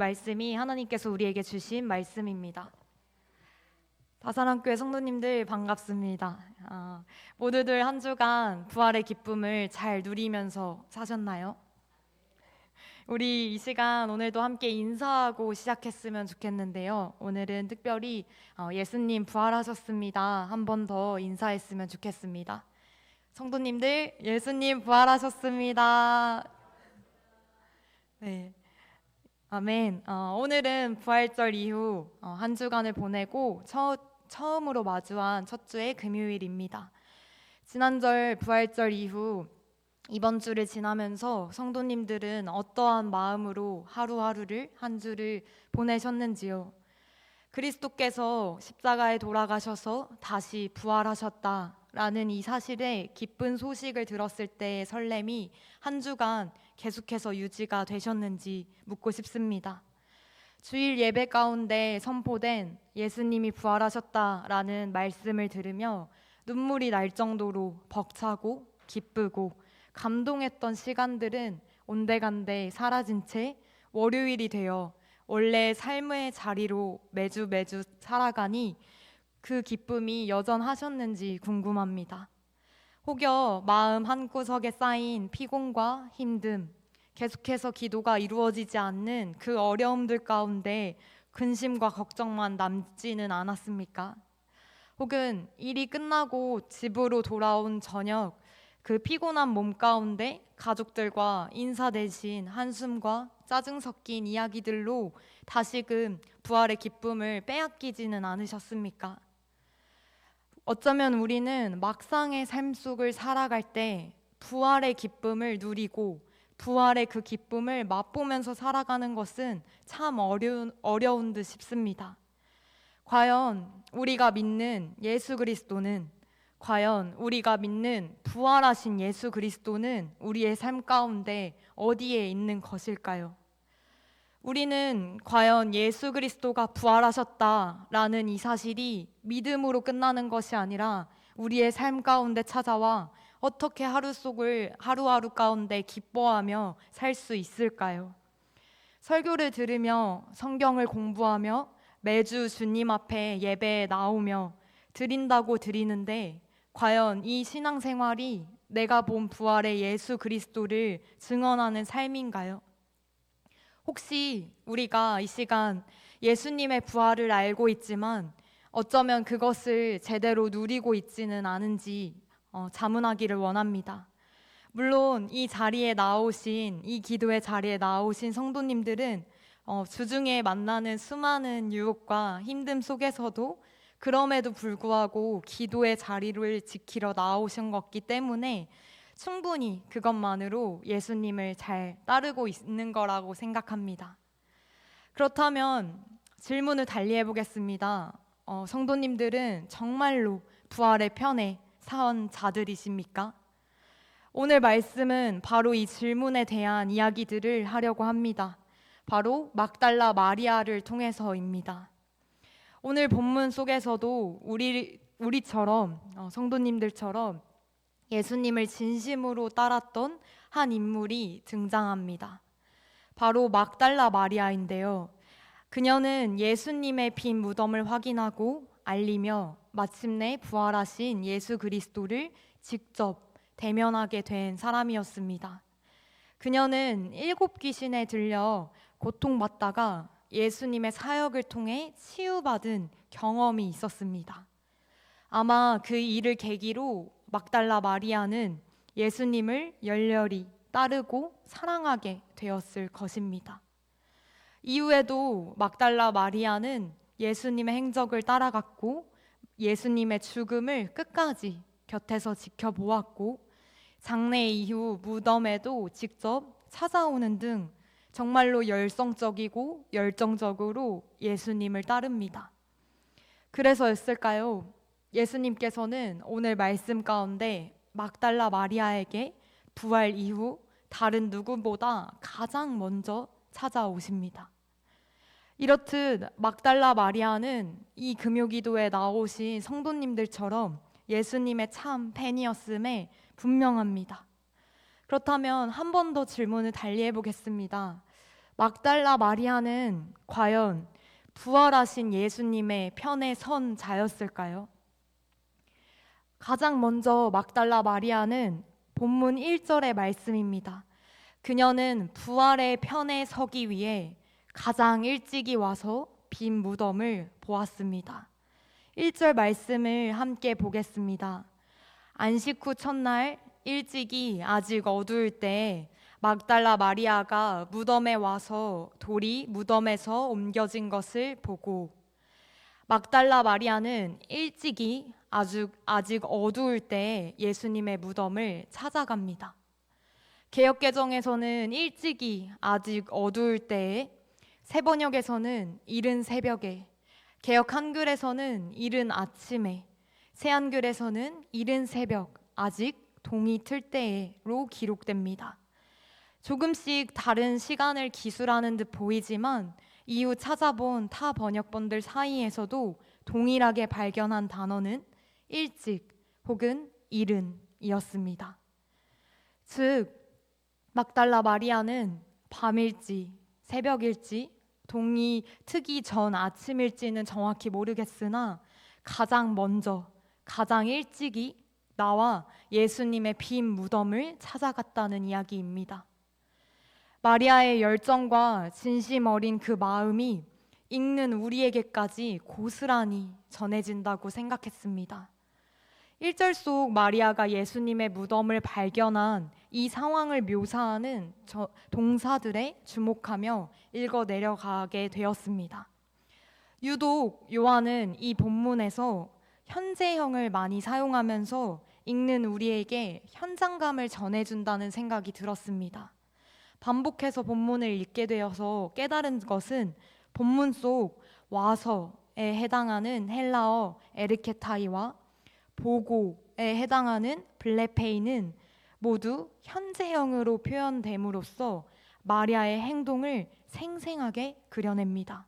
말씀이 하나님께서 우리에게 주신 말씀입니다. 다사랑교회 성도님들 반갑습니다. 모두들 한 주간 부활의 기쁨을 잘 누리면서 사셨나요? 우리 이 시간 오늘도 함께 인사하고 시작했으면 좋겠는데요. 오늘은 특별히 예수님 부활하셨습니다. 한 번 더 인사했으면 좋겠습니다. 성도님들, 예수님 부활하셨습니다. 네. 아멘. 오늘은 부활절 이후 한 주간을 보내고 처음으로 마주한 첫 주의 금요일입니다. 지난절 부활절 이후 이번 주를 지나면서 성도님들은 어떠한 마음으로 하루하루를 한 주를 보내셨는지요? 그리스도께서 십자가에 돌아가셔서 다시 부활하셨다라는 이 사실에 기쁜 소식을 들었을 때의 설렘이 한 주간 계속해서 유지가 되셨는지 묻고 싶습니다. 주일 예배 가운데 선포된 예수님이 부활하셨다라는 말씀을 들으며 눈물이 날 정도로 벅차고 기쁘고 감동했던 시간들은 온데간데 사라진 채 월요일이 되어 원래 삶의 자리로 매주 살아가니 그 기쁨이 여전하셨는지 궁금합니다. 혹여 마음 한구석에 쌓인 피곤과 힘듦, 계속해서 기도가 이루어지지 않는 그 어려움들 가운데 근심과 걱정만 남지는 않았습니까? 혹은 일이 끝나고 집으로 돌아온 저녁, 그 피곤한 몸 가운데 가족들과 인사 대신 한숨과 짜증 섞인 이야기들로 다시금 부활의 기쁨을 빼앗기지는 않으셨습니까? 어쩌면 우리는 막상의 삶 속을 살아갈 때 부활의 기쁨을 누리고 부활의 그 기쁨을 맛보면서 살아가는 것은 참 어려운 듯 싶습니다. 과연 우리가 믿는 예수 그리스도는, 과연 우리가 믿는 부활하신 예수 그리스도는 우리의 삶 가운데 어디에 있는 것일까요? 우리는 과연 예수 그리스도가 부활하셨다라는 이 사실이 믿음으로 끝나는 것이 아니라 우리의 삶 가운데 찾아와 어떻게 하루하루 가운데 기뻐하며 살 수 있을까요? 설교를 들으며 성경을 공부하며 매주 주님 앞에 예배에 나오며 드린다고 드리는데 과연 이 신앙생활이 내가 본 부활의 예수 그리스도를 증언하는 삶인가요? 혹시 우리가 이 시간 예수님의 부활을 알고 있지만 어쩌면 그것을 제대로 누리고 있지는 않은지 자문하기를 원합니다. 물론 이 기도의 자리에 나오신 성도님들은 주중에 만나는 수많은 유혹과 힘듦 속에서도 그럼에도 불구하고 기도의 자리를 지키러 나오신 것이기 때문에 충분히 그것만으로 예수님을 잘 따르고 있는 거라고 생각합니다. 그렇다면 질문을 달리해 보겠습니다. 성도님들은 정말로 부활의 편에 선 자들이십니까? 오늘 말씀은 바로 이 질문에 대한 이야기들을 하려고 합니다. 바로 막달라 마리아를 통해서입니다. 오늘 본문 속에서도 우리처럼 성도님들처럼 예수님을 진심으로 따랐던 한 인물이 등장합니다. 바로 막달라 마리아인데요. 그녀는 예수님의 빈 무덤을 확인하고 알리며 마침내 부활하신 예수 그리스도를 직접 대면하게 된 사람이었습니다. 그녀는 7 귀신에 들려 고통받다가 예수님의 사역을 통해 치유받은 경험이 있었습니다. 아마 그 일을 계기로 막달라 마리아는 예수님을 열렬히 따르고 사랑하게 되었을 것입니다. 이후에도 막달라 마리아는 예수님의 행적을 따라갔고 예수님의 죽음을 끝까지 곁에서 지켜보았고 장례 이후 무덤에도 직접 찾아오는 등 정말로 열성적이고 열정적으로 예수님을 따릅니다. 그래서였을까요? 예수님께서는 오늘 말씀 가운데 막달라 마리아에게 부활 이후 다른 누구보다 가장 먼저 찾아오십니다. 이렇듯 막달라 마리아는 이 금요기도에 나오신 성도님들처럼 예수님의 참 팬이었음에 분명합니다. 그렇다면 한 번 더 질문을 달리해 보겠습니다. 막달라 마리아는 과연 부활하신 예수님의 편에 선 자였을까요? 가장 먼저 막달라 마리아는 본문 1절의 말씀입니다. 그녀는 부활의 편에 서기 위해 가장 일찍이 와서 빈 무덤을 보았습니다. 1절 말씀을 함께 보겠습니다. 안식 후 첫날 일찍이 아직 어두울 때 막달라 마리아가 무덤에 와서 돌이 무덤에서 옮겨진 것을 보고, 막달라 마리아는 일찍이 아직 어두울 때 예수님의 무덤을 찾아갑니다. 개역개정에서는 일찍이 아직 어두울 때에, 새번역에서는 이른 새벽에, 개역 한글에서는 이른 아침에, 새한글에서는 이른 새벽, 아직 동이 틀 때에로 기록됩니다. 조금씩 다른 시간을 기술하는 듯 보이지만 이후 찾아본 타 번역본들 사이에서도 동일하게 발견한 단어는 일찍 혹은 이른이었습니다. 즉 막달라 마리아는 밤일지, 새벽일지, 동이 트기 전 아침일지는 정확히 모르겠으나 가장 먼저, 가장 일찍이 나와 예수님의 빈 무덤을 찾아갔다는 이야기입니다. 마리아의 열정과 진심 어린 그 마음이 읽는 우리에게까지 고스란히 전해진다고 생각했습니다. 1절 속 마리아가 예수님의 무덤을 발견한 이 상황을 묘사하는 동사들에 주목하며 읽어 내려가게 되었습니다. 유독 요한은 이 본문에서 현재형을 많이 사용하면서 읽는 우리에게 현장감을 전해준다는 생각이 들었습니다. 반복해서 본문을 읽게 되어서 깨달은 것은 본문 속 와서에 해당하는 헬라어 에르케타이와 보고에 해당하는 블레페이는 모두 현재형으로 표현됨으로써 마리아의 행동을 생생하게 그려냅니다.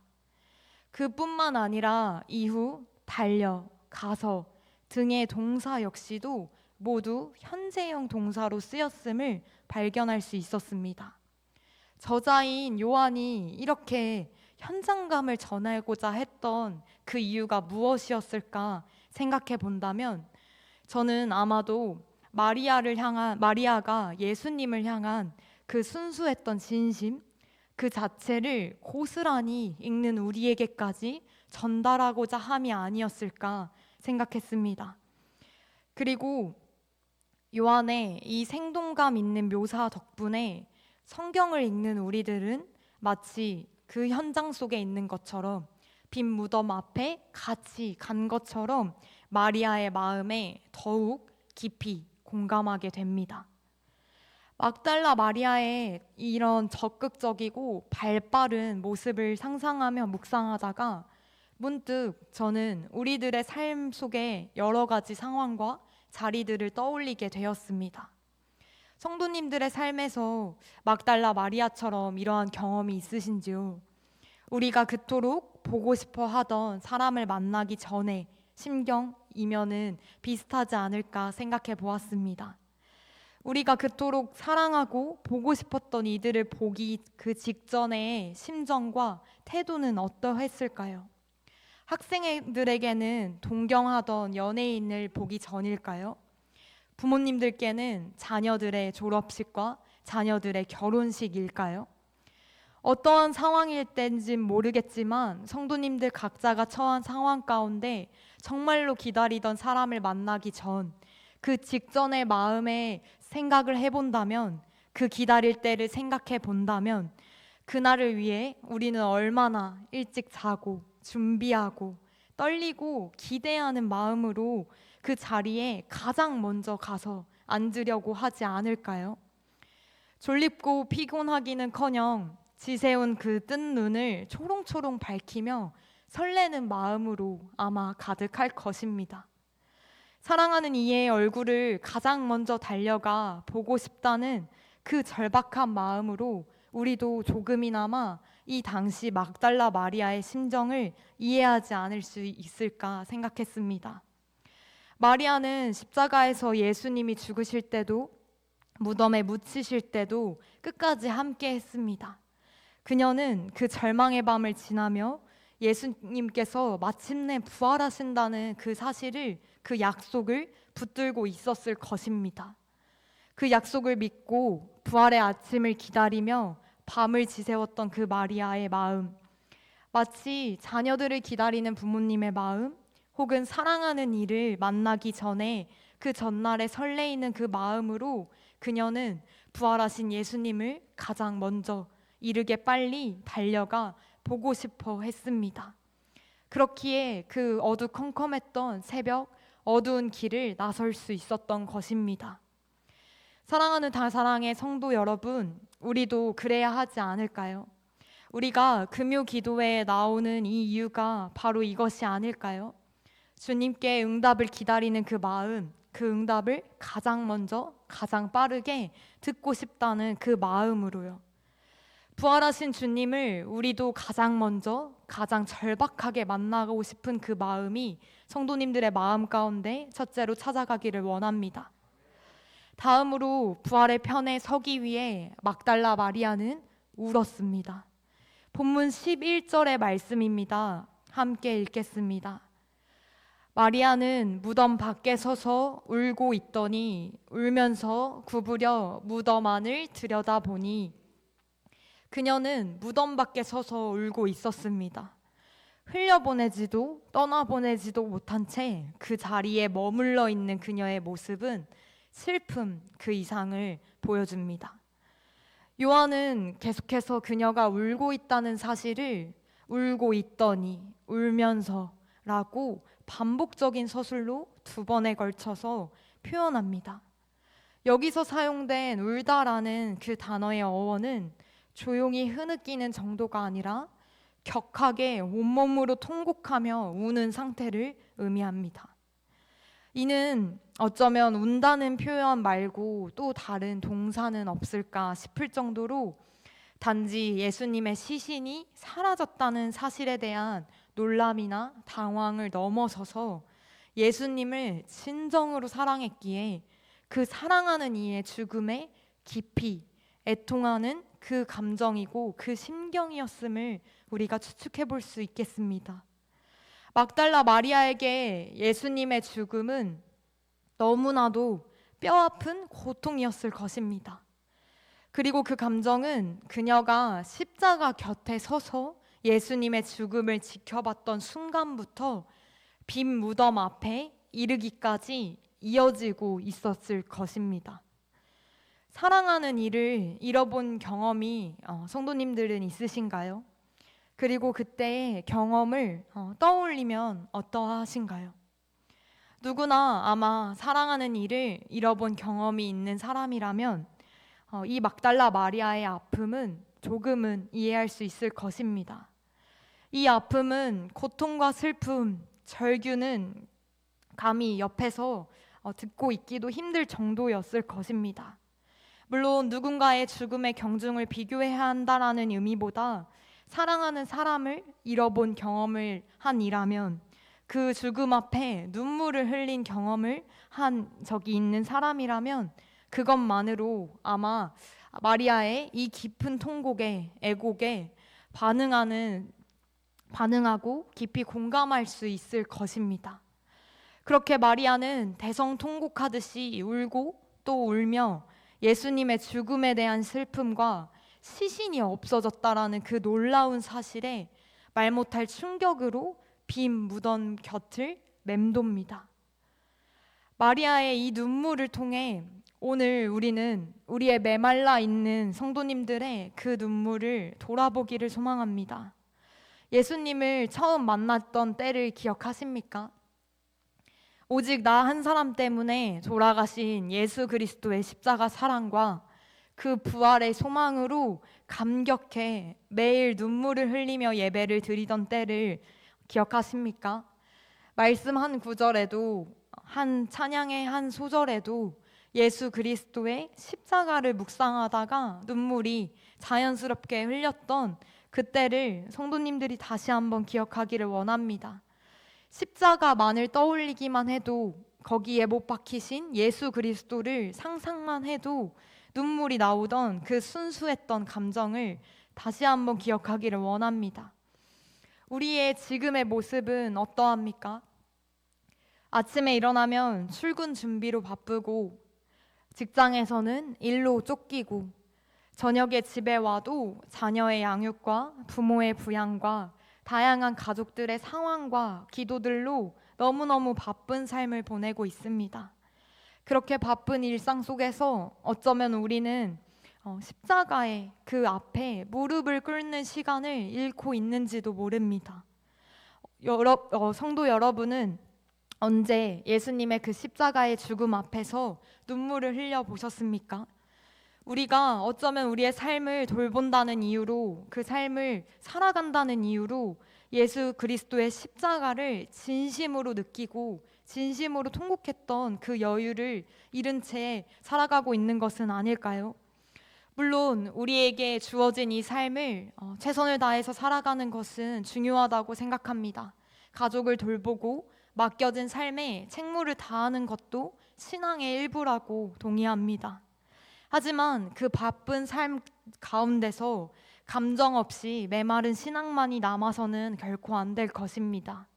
그뿐만 아니라 이후 달려, 가서 등의 동사 역시도 모두 현재형 동사로 쓰였음을 발견할 수 있었습니다. 저자인 요한이 이렇게 현장감을 전하고자 했던 그 이유가 무엇이었을까 생각해 본다면, 저는 아마도 마리아가 예수님을 향한 그 순수했던 진심 그 자체를 고스란히 읽는 우리에게까지 전달하고자 함이 아니었을까 생각했습니다. 그리고 요한의 이 생동감 있는 묘사 덕분에 성경을 읽는 우리들은 마치 그 현장 속에 있는 것처럼, 빈 무덤 앞에 같이 간 것처럼 마리아의 마음에 더욱 깊이 공감하게 됩니다. 막달라 마리아의 이런 적극적이고 발빠른 모습을 상상하며 묵상하다가 문득 저는 우리들의 삶 속에 여러 가지 상황과 자리들을 떠올리게 되었습니다. 성도님들의 삶에서 막달라 마리아처럼 이러한 경험이 있으신지요? 우리가 그토록 보고 싶어 하던 사람을 만나기 전에 심경이면은 비슷하지 않을까 생각해 보았습니다. 우리가 그토록 사랑하고 보고 싶었던 이들을 보기 그 직전의 심정과 태도는 어떠했을까요? 학생들에게는 동경하던 연예인을 보기 전일까요? 부모님들께는 자녀들의 졸업식과 자녀들의 결혼식일까요? 어떠한 상황일 때인지 모르겠지만 성도님들 각자가 처한 상황 가운데 정말로 기다리던 사람을 만나기 전 그 직전의 마음에 생각을 해본다면, 그 기다릴 때를 생각해 본다면 그날을 위해 우리는 얼마나 일찍 자고 준비하고 떨리고 기대하는 마음으로 그 자리에 가장 먼저 가서 앉으려고 하지 않을까요? 졸립고 피곤하기는커녕 지새운 그 뜬 눈을 초롱초롱 밝히며 설레는 마음으로 아마 가득할 것입니다. 사랑하는 이의 얼굴을 가장 먼저 달려가 보고 싶다는 그 절박한 마음으로 우리도 조금이나마 이 당시 막달라 마리아의 심정을 이해하지 않을 수 있을까 생각했습니다. 마리아는 십자가에서 예수님이 죽으실 때도 무덤에 묻히실 때도 끝까지 함께 했습니다. 그녀는 그 절망의 밤을 지나며 예수님께서 마침내 부활하신다는 그 사실을, 그 약속을 붙들고 있었을 것입니다. 그 약속을 믿고 부활의 아침을 기다리며 밤을 지새웠던 그 마리아의 마음, 마치 자녀들을 기다리는 부모님의 마음, 혹은 사랑하는 이를 만나기 전에 그 전날에 설레이는 그 마음으로 그녀는 부활하신 예수님을 가장 먼저 이르게 빨리 달려가 보고 싶어 했습니다. 그렇기에 그 어두컴컴했던 새벽, 어두운 길을 나설 수 있었던 것입니다. 사랑하는 다사랑의 성도 여러분, 우리도 그래야 하지 않을까요? 우리가 금요 기도회에 나오는 이 이유가 바로 이것이 아닐까요? 주님께 응답을 기다리는 그 마음, 그 응답을 가장 먼저, 가장 빠르게 듣고 싶다는 그 마음으로요. 부활하신 주님을 우리도 가장 먼저, 가장 절박하게 만나고 싶은 그 마음이 성도님들의 마음 가운데 첫째로 찾아가기를 원합니다. 다음으로 부활의 편에 서기 위해 막달라 마리아는 울었습니다. 본문 11절의 말씀입니다. 함께 읽겠습니다. 마리아는 무덤 밖에 서서 울고 있더니 울면서 구부려 무덤 안을 들여다보니 그녀는 무덤 밖에 서서 울고 있었습니다. 흘려보내지도 떠나보내지도 못한 채 그 자리에 머물러 있는 그녀의 모습은 슬픔 그 이상을 보여줍니다. 요한은 계속해서 그녀가 울고 있다는 사실을 울고 있더니 울면서라고 반복적인 서술로 2번에 걸쳐서 표현합니다. 여기서 사용된 울다라는 그 단어의 어원은 조용히 흐느끼는 정도가 아니라 격하게 온몸으로 통곡하며 우는 상태를 의미합니다. 이는 어쩌면 운다는 표현 말고 또 다른 동사는 없을까 싶을 정도로 단지 예수님의 시신이 사라졌다는 사실에 대한 놀람이나 당황을 넘어서서 예수님을 진정으로 사랑했기에 그 사랑하는 이의 죽음에 깊이 애통하는 그 감정이고 그 심경이었음을 우리가 추측해 볼 수 있겠습니다. 막달라 마리아에게 예수님의 죽음은 너무나도 뼈아픈 고통이었을 것입니다. 그리고 그 감정은 그녀가 십자가 곁에 서서 예수님의 죽음을 지켜봤던 순간부터 빈 무덤 앞에 이르기까지 이어지고 있었을 것입니다. 사랑하는 이를 잃어본 경험이 성도님들은 있으신가요? 그리고 그때의 경험을 떠올리면 어떠하신가요? 누구나 아마 사랑하는 이를 잃어본 경험이 있는 사람이라면 이 막달라 마리아의 아픔은 조금은 이해할 수 있을 것입니다. 이 아픔은 고통과 슬픔, 절규는 감히 옆에서 듣고 있기도 힘들 정도였을 것입니다. 물론 누군가의 죽음의 경중을 비교해야 한다라는 의미보다 사랑하는 사람을 잃어본 경험을 한 이라면 그 죽음 앞에 눈물을 흘린 경험을 한 적이 있는 사람이라면 그것만으로 아마 마리아의 이 깊은 통곡에, 애곡에 반응하고 깊이 공감할 수 있을 것입니다. 그렇게 마리아는 대성통곡하듯이 울고 또 울며 예수님의 죽음에 대한 슬픔과 시신이 없어졌다라는 그 놀라운 사실에 말 못할 충격으로 빈 무덤 곁을 맴돕니다. 마리아의 이 눈물을 통해 오늘 우리는 우리의 메말라 있는 성도님들의 그 눈물을 돌아보기를 소망합니다. 예수님을 처음 만났던 때를 기억하십니까? 오직 나 한 사람 때문에 돌아가신 예수 그리스도의 십자가 사랑과 그 부활의 소망으로 감격해 매일 눈물을 흘리며 예배를 드리던 때를 기억하십니까? 말씀 한 구절에도, 한 찬양의 한 소절에도 예수 그리스도의 십자가를 묵상하다가 눈물이 자연스럽게 흘렸던 그때를 성도님들이 다시 한번 기억하기를 원합니다. 십자가만을 떠올리기만 해도, 거기에 못 박히신 예수 그리스도를 상상만 해도 눈물이 나오던 그 순수했던 감정을 다시 한번 기억하기를 원합니다. 우리의 지금의 모습은 어떠합니까? 아침에 일어나면 출근 준비로 바쁘고, 직장에서는 일로 쫓기고, 저녁에 집에 와도 자녀의 양육과 부모의 부양과 다양한 가족들의 상황과 기도들로 너무너무 바쁜 삶을 보내고 있습니다. 그렇게 바쁜 일상 속에서 어쩌면 우리는 십자가의 그 앞에 무릎을 꿇는 시간을 잃고 있는지도 모릅니다. 성도 여러분은 언제 예수님의 그 십자가의 죽음 앞에서 눈물을 흘려 보셨습니까? 우리가 어쩌면 우리의 삶을 돌본다는 이유로, 그 삶을 살아간다는 이유로 예수 그리스도의 십자가를 진심으로 느끼고 진심으로 통곡했던 그 여유를 잃은 채 살아가고 있는 것은 아닐까요? 물론 우리에게 주어진 이 삶을 최선을 다해서 살아가는 것은 중요하다고 생각합니다. 가족을 돌보고 맡겨진 삶에 책무를 다하는 것도 신앙의 일부라고 동의합니다. 하지만 그 바쁜 삶 가운데서 감정 없이 메마른 신앙만이 남아서는 결코 안 될 것입니다.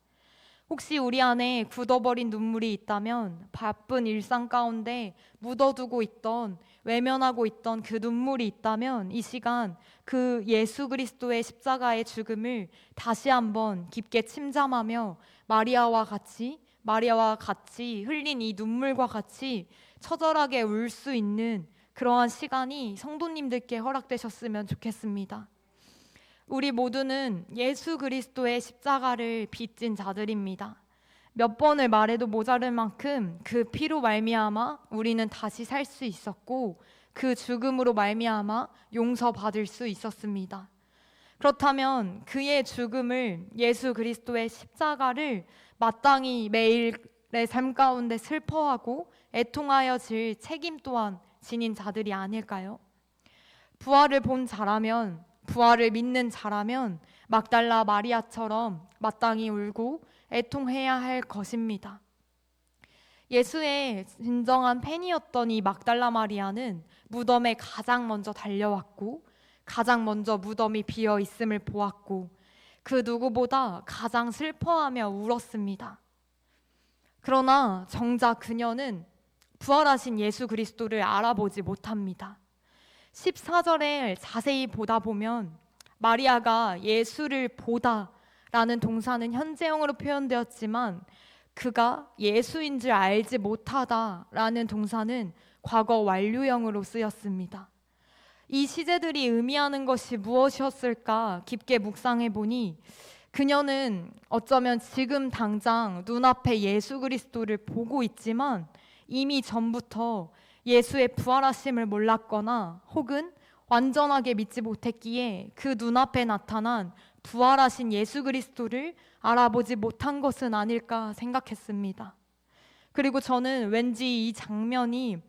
혹시 우리 안에 굳어버린 눈물이 있다면, 바쁜 일상 가운데 묻어두고 있던, 외면하고 있던 그 눈물이 있다면, 이 시간 그 예수 그리스도의 십자가의 죽음을 다시 한번 깊게 침잠하며 마리아와 같이 흘린 이 눈물과 같이 처절하게 울 수 있는 그러한 시간이 성도님들께 허락되셨으면 좋겠습니다. 우리 모두는 예수 그리스도의 십자가를 빚진 자들입니다. 몇 번을 말해도 모자랄 만큼 그 피로 말미암아 우리는 다시 살 수 있었고, 그 죽음으로 말미암아 용서받을 수 있었습니다. 그렇다면 그의 죽음을, 예수 그리스도의 십자가를 마땅히 매일의 삶 가운데 슬퍼하고 애통하여 질 책임 또한 지닌 자들이 아닐까요? 부활을 본 자라면, 부활을 믿는 자라면 막달라 마리아처럼 마땅히 울고 애통해야 할 것입니다. 예수의 진정한 팬이었던 이 막달라 마리아는 무덤에 가장 먼저 달려왔고, 가장 먼저 무덤이 비어 있음을 보았고, 그 누구보다 가장 슬퍼하며 울었습니다. 그러나 정작 그녀는 부활하신 예수 그리스도를 알아보지 못합니다. 14절에 자세히 보다 보면 마리아가 예수를 보다 라는 동사는 현재형으로 표현되었지만, 그가 예수인 줄 알지 못하다 라는 동사는 과거 완료형으로 쓰였습니다. 이 시제들이 의미하는 것이 무엇이었을까 깊게 묵상해 보니, 그녀는 어쩌면 지금 당장 눈앞에 예수 그리스도를 보고 있지만 이미 전부터 예수의 부활하심을 몰랐거나, 혹은 완전하게 믿지 못했기에 그 눈앞에 나타난 부활하신 예수 그리스도를 알아보지 못한 것은 아닐까 생각했습니다. 그리고 저는 왠지 이 장면이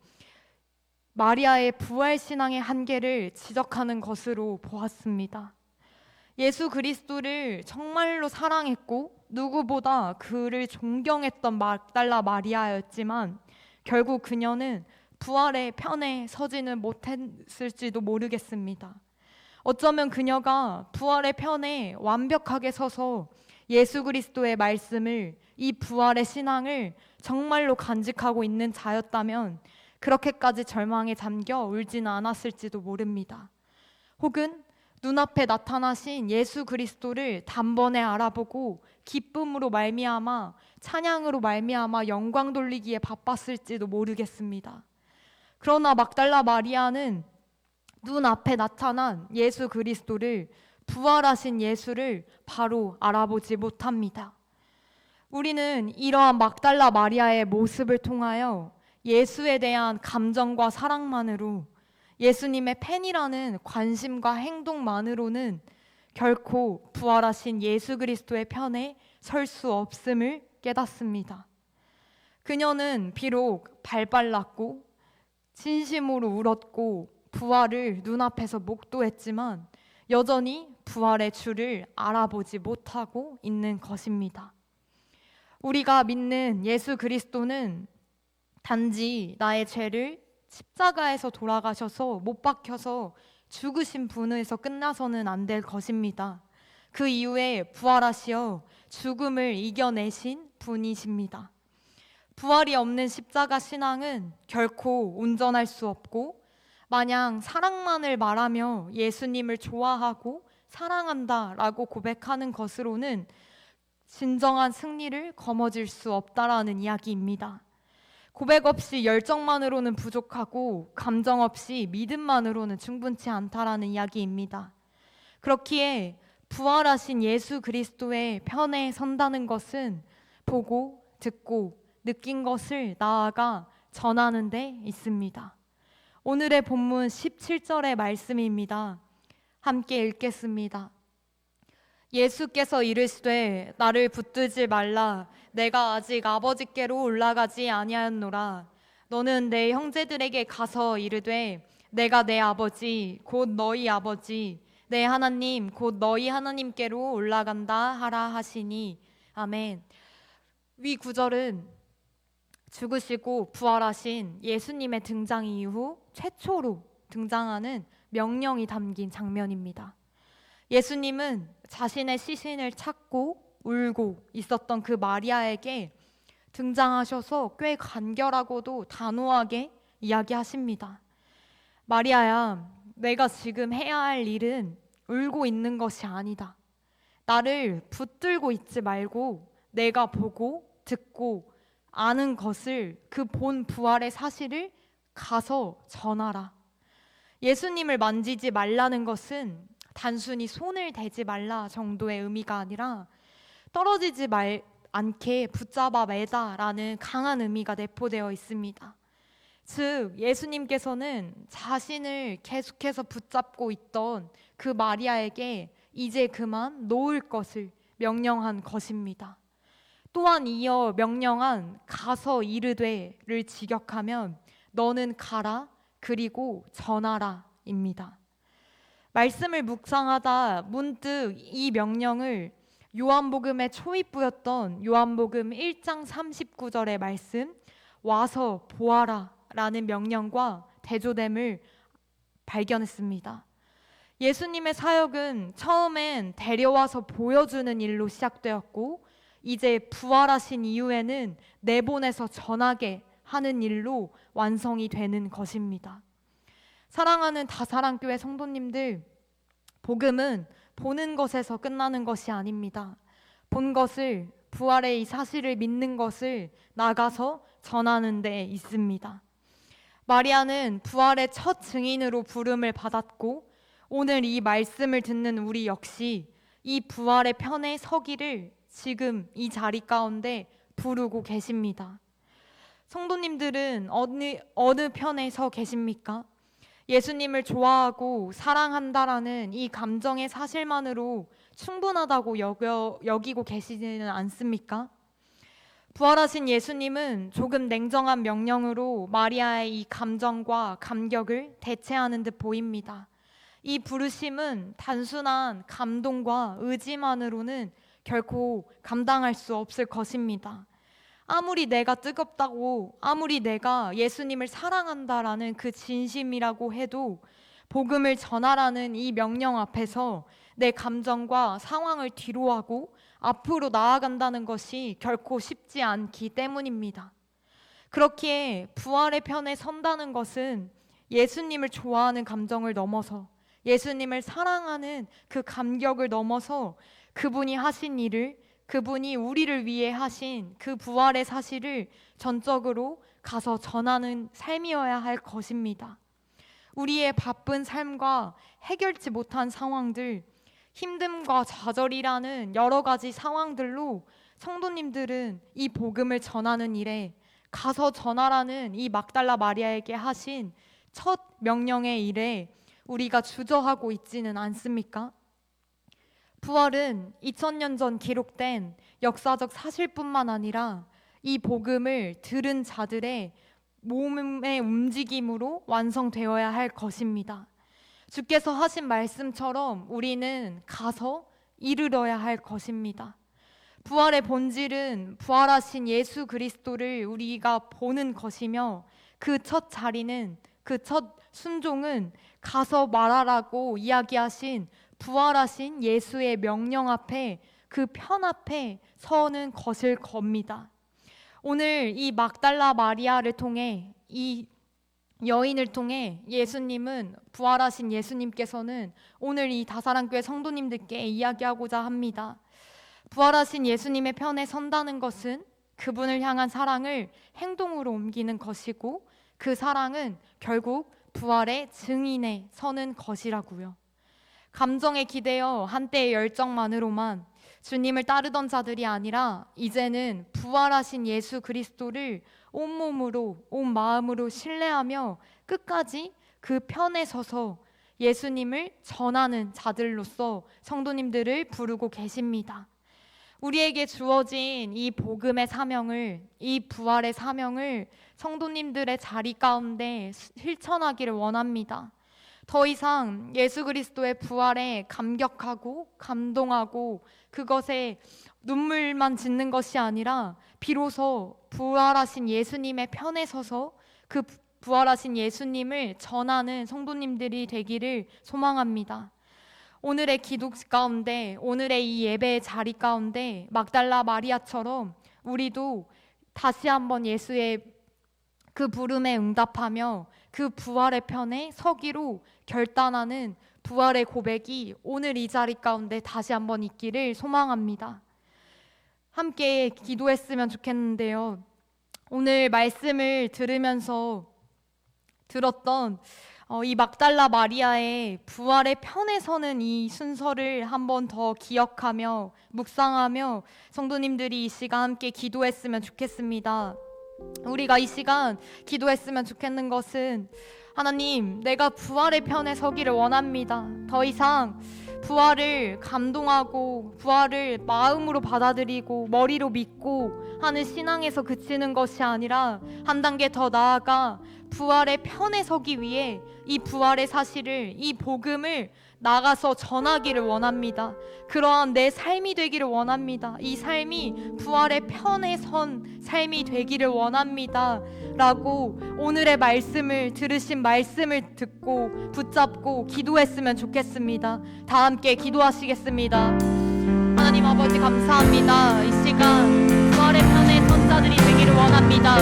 마리아의 부활신앙의 한계를 지적하는 것으로 보았습니다. 예수 그리스도를 정말로 사랑했고 누구보다 그를 존경했던 막달라 마리아였지만, 결국 그녀는 부활의 편에 서지는 못했을지도 모르겠습니다. 어쩌면 그녀가 부활의 편에 완벽하게 서서 예수 그리스도의 말씀을, 이 부활의 신앙을 정말로 간직하고 있는 자였다면 그렇게까지 절망에 잠겨 울지는 않았을지도 모릅니다. 혹은 눈앞에 나타나신 예수 그리스도를 단번에 알아보고 기쁨으로 말미암아, 찬양으로 말미암아 영광 돌리기에 바빴을지도 모르겠습니다. 그러나 막달라 마리아는 눈앞에 나타난 예수 그리스도를, 부활하신 예수를 바로 알아보지 못합니다. 우리는 이러한 막달라 마리아의 모습을 통하여 예수에 대한 감정과 사랑만으로, 예수님의 팬이라는 관심과 행동만으로는 결코 부활하신 예수 그리스도의 편에 설 수 없음을 깨닫습니다. 그녀는 비록 발발났고 진심으로 울었고 부활을 눈앞에서 목도했지만 여전히 부활의 주를 알아보지 못하고 있는 것입니다. 우리가 믿는 예수 그리스도는 단지 나의 죄를 십자가에서 돌아가셔서 못 박혀서 죽으신 분에서 끝나서는 안 될 것입니다. 그 이후에 부활하시어 죽음을 이겨내신 분이십니다. 부활이 없는 십자가 신앙은 결코 온전할 수 없고, 마냥 사랑만을 말하며 예수님을 좋아하고 사랑한다라고 고백하는 것으로는 진정한 승리를 거머쥘 수 없다라는 이야기입니다. 고백 없이 열정만으로는 부족하고 감정 없이 믿음만으로는 충분치 않다라는 이야기입니다. 그렇기에 부활하신 예수 그리스도의 편에 선다는 것은 보고 듣고 느낀 것을 나아가 전하는 데 있습니다. 오늘의 본문 17절의 말씀입니다. 함께 읽겠습니다. 예수께서 이르시되 나를 붙들지 말라. 내가 아직 아버지께로 올라가지 아니하였노라. 너는 내 형제들에게 가서 이르되 내가 내 아버지 곧 너희 아버지 내 하나님 곧 너희 하나님께로 올라간다 하라 하시니. 아멘. 위 구절은 죽으시고 부활하신 예수님의 등장 이후 최초로 등장하는 명령이 담긴 장면입니다. 예수님은 자신의 시신을 찾고 울고 있었던 그 마리아에게 등장하셔서 꽤 간결하고도 단호하게 이야기하십니다. 마리아야, 내가 지금 해야 할 일은 울고 있는 것이 아니다. 나를 붙들고 있지 말고 내가 보고 듣고 아는 것을, 그 본 부활의 사실을 가서 전하라. 예수님을 만지지 말라는 것은 단순히 손을 대지 말라 정도의 의미가 아니라 떨어지지 않게 붙잡아 매다라는 강한 의미가 내포되어 있습니다. 즉 예수님께서는 자신을 계속해서 붙잡고 있던 그 마리아에게 이제 그만 놓을 것을 명령한 것입니다. 또한 이어 명령한 가서 이르되를 직역하면 너는 가라 그리고 전하라 입니다. 말씀을 묵상하다 문득 이 명령을 요한복음의 초입부였던 요한복음 1장 39절의 말씀 와서 보아라 라는 명령과 대조됨을 발견했습니다. 예수님의 사역은 처음엔 데려와서 보여주는 일로 시작되었고 이제 부활하신 이후에는 내보내서 전하게 하는 일로 완성이 되는 것입니다. 사랑하는 다사랑교회 성도님들, 복음은 보는 것에서 끝나는 것이 아닙니다. 본 것을, 부활의 이 사실을 믿는 것을 나가서 전하는 데 있습니다. 마리아는 부활의 첫 증인으로 부름을 받았고 오늘 이 말씀을 듣는 우리 역시 이 부활의 편에 서기를 지금 이 자리 가운데 부르고 계십니다. 성도님들은 어느 편에 서 계십니까? 예수님을 좋아하고 사랑한다라는 이 감정의 사실만으로 충분하다고 여기고 계시지는 않습니까? 부활하신 예수님은 조금 냉정한 명령으로 마리아의 이 감정과 감격을 대체하는 듯 보입니다. 이 부르심은 단순한 감동과 의지만으로는 결코 감당할 수 없을 것입니다. 아무리 내가 뜨겁다고, 아무리 내가 예수님을 사랑한다라는 그 진심이라고 해도 복음을 전하라는 이 명령 앞에서 내 감정과 상황을 뒤로하고 앞으로 나아간다는 것이 결코 쉽지 않기 때문입니다. 그렇기에 부활의 편에 선다는 것은 예수님을 좋아하는 감정을 넘어서 예수님을 사랑하는 그 감격을 넘어서 그분이 하신 일을, 그분이 우리를 위해 하신 그 부활의 사실을 전적으로 가서 전하는 삶이어야 할 것입니다. 우리의 바쁜 삶과 해결치 못한 상황들, 힘듦과 좌절이라는 여러 가지 상황들로 성도님들은 이 복음을 전하는 일에 가서 전하라는 이 막달라 마리아에게 하신 첫 명령의 일에 우리가 주저하고 있지는 않습니까? 부활은 2000년 전 기록된 역사적 사실뿐만 아니라 이 복음을 들은 자들의 몸의 움직임으로 완성되어야 할 것입니다. 주께서 하신 말씀처럼 우리는 가서 이르러야 할 것입니다. 부활의 본질은 부활하신 예수 그리스도를 우리가 보는 것이며 그 첫 자리는, 그 첫 순종은 가서 말하라고 이야기하신 부활하신 예수의 명령 앞에, 그 편 앞에 서는 것일 겁니다. 오늘 이 막달라 마리아를 통해, 이 여인을 통해 예수님은, 부활하신 예수님께서는 오늘 이 다사랑교회 성도님들께 이야기하고자 합니다. 부활하신 예수님의 편에 선다는 것은 그분을 향한 사랑을 행동으로 옮기는 것이고, 그 사랑은 결국 부활의 증인에 서는 것이라고요. 감정에 기대어 한때의 열정만으로만 주님을 따르던 자들이 아니라, 이제는 부활하신 예수 그리스도를 온몸으로, 온 마음으로 신뢰하며 끝까지 그 편에 서서 예수님을 전하는 자들로서 성도님들을 부르고 계십니다. 우리에게 주어진 이 복음의 사명을, 이 부활의 사명을 성도님들의 자리 가운데 실천하기를 원합니다. 더 이상 예수 그리스도의 부활에 감격하고 감동하고 그것에 눈물만 짓는 것이 아니라, 비로소 부활하신 예수님의 편에 서서 그 부활하신 예수님을 전하는 성도님들이 되기를 소망합니다. 오늘의 기도 가운데, 오늘의 이 예배의 자리 가운데 막달라 마리아처럼 우리도 다시 한번 예수의 그 부름에 응답하며 그 부활의 편에 서기로 결단하는 부활의 고백이 오늘 이 자리 가운데 다시 한번 있기를 소망합니다. 함께 기도했으면 좋겠는데요. 오늘 말씀을 들으면서 들었던 이 막달라 마리아의 부활의 편에 서는 이 순서를 한번 더 기억하며 묵상하며 성도님들이 이 시간 함께 기도했으면 좋겠습니다. 우리가 이 시간 기도했으면 좋겠는 것은, 하나님, 내가 부활의 편에 서기를 원합니다. 더 이상 부활을 감동하고 부활을 마음으로 받아들이고 머리로 믿고 하는 신앙에서 그치는 것이 아니라, 한 단계 더 나아가 부활의 편에 서기 위해 이 부활의 사실을, 이 복음을 나가서 전하기를 원합니다. 그러한 내 삶이 되기를 원합니다. 이 삶이 부활의 편에 선 삶이 되기를 원합니다 라고 오늘의 말씀을, 들으신 말씀을 듣고 붙잡고 기도했으면 좋겠습니다. 다 함께 기도하시겠습니다. 하나님 아버지, 감사합니다. 이 시간 부활의 편에 선 자들이 되기를 원합니다.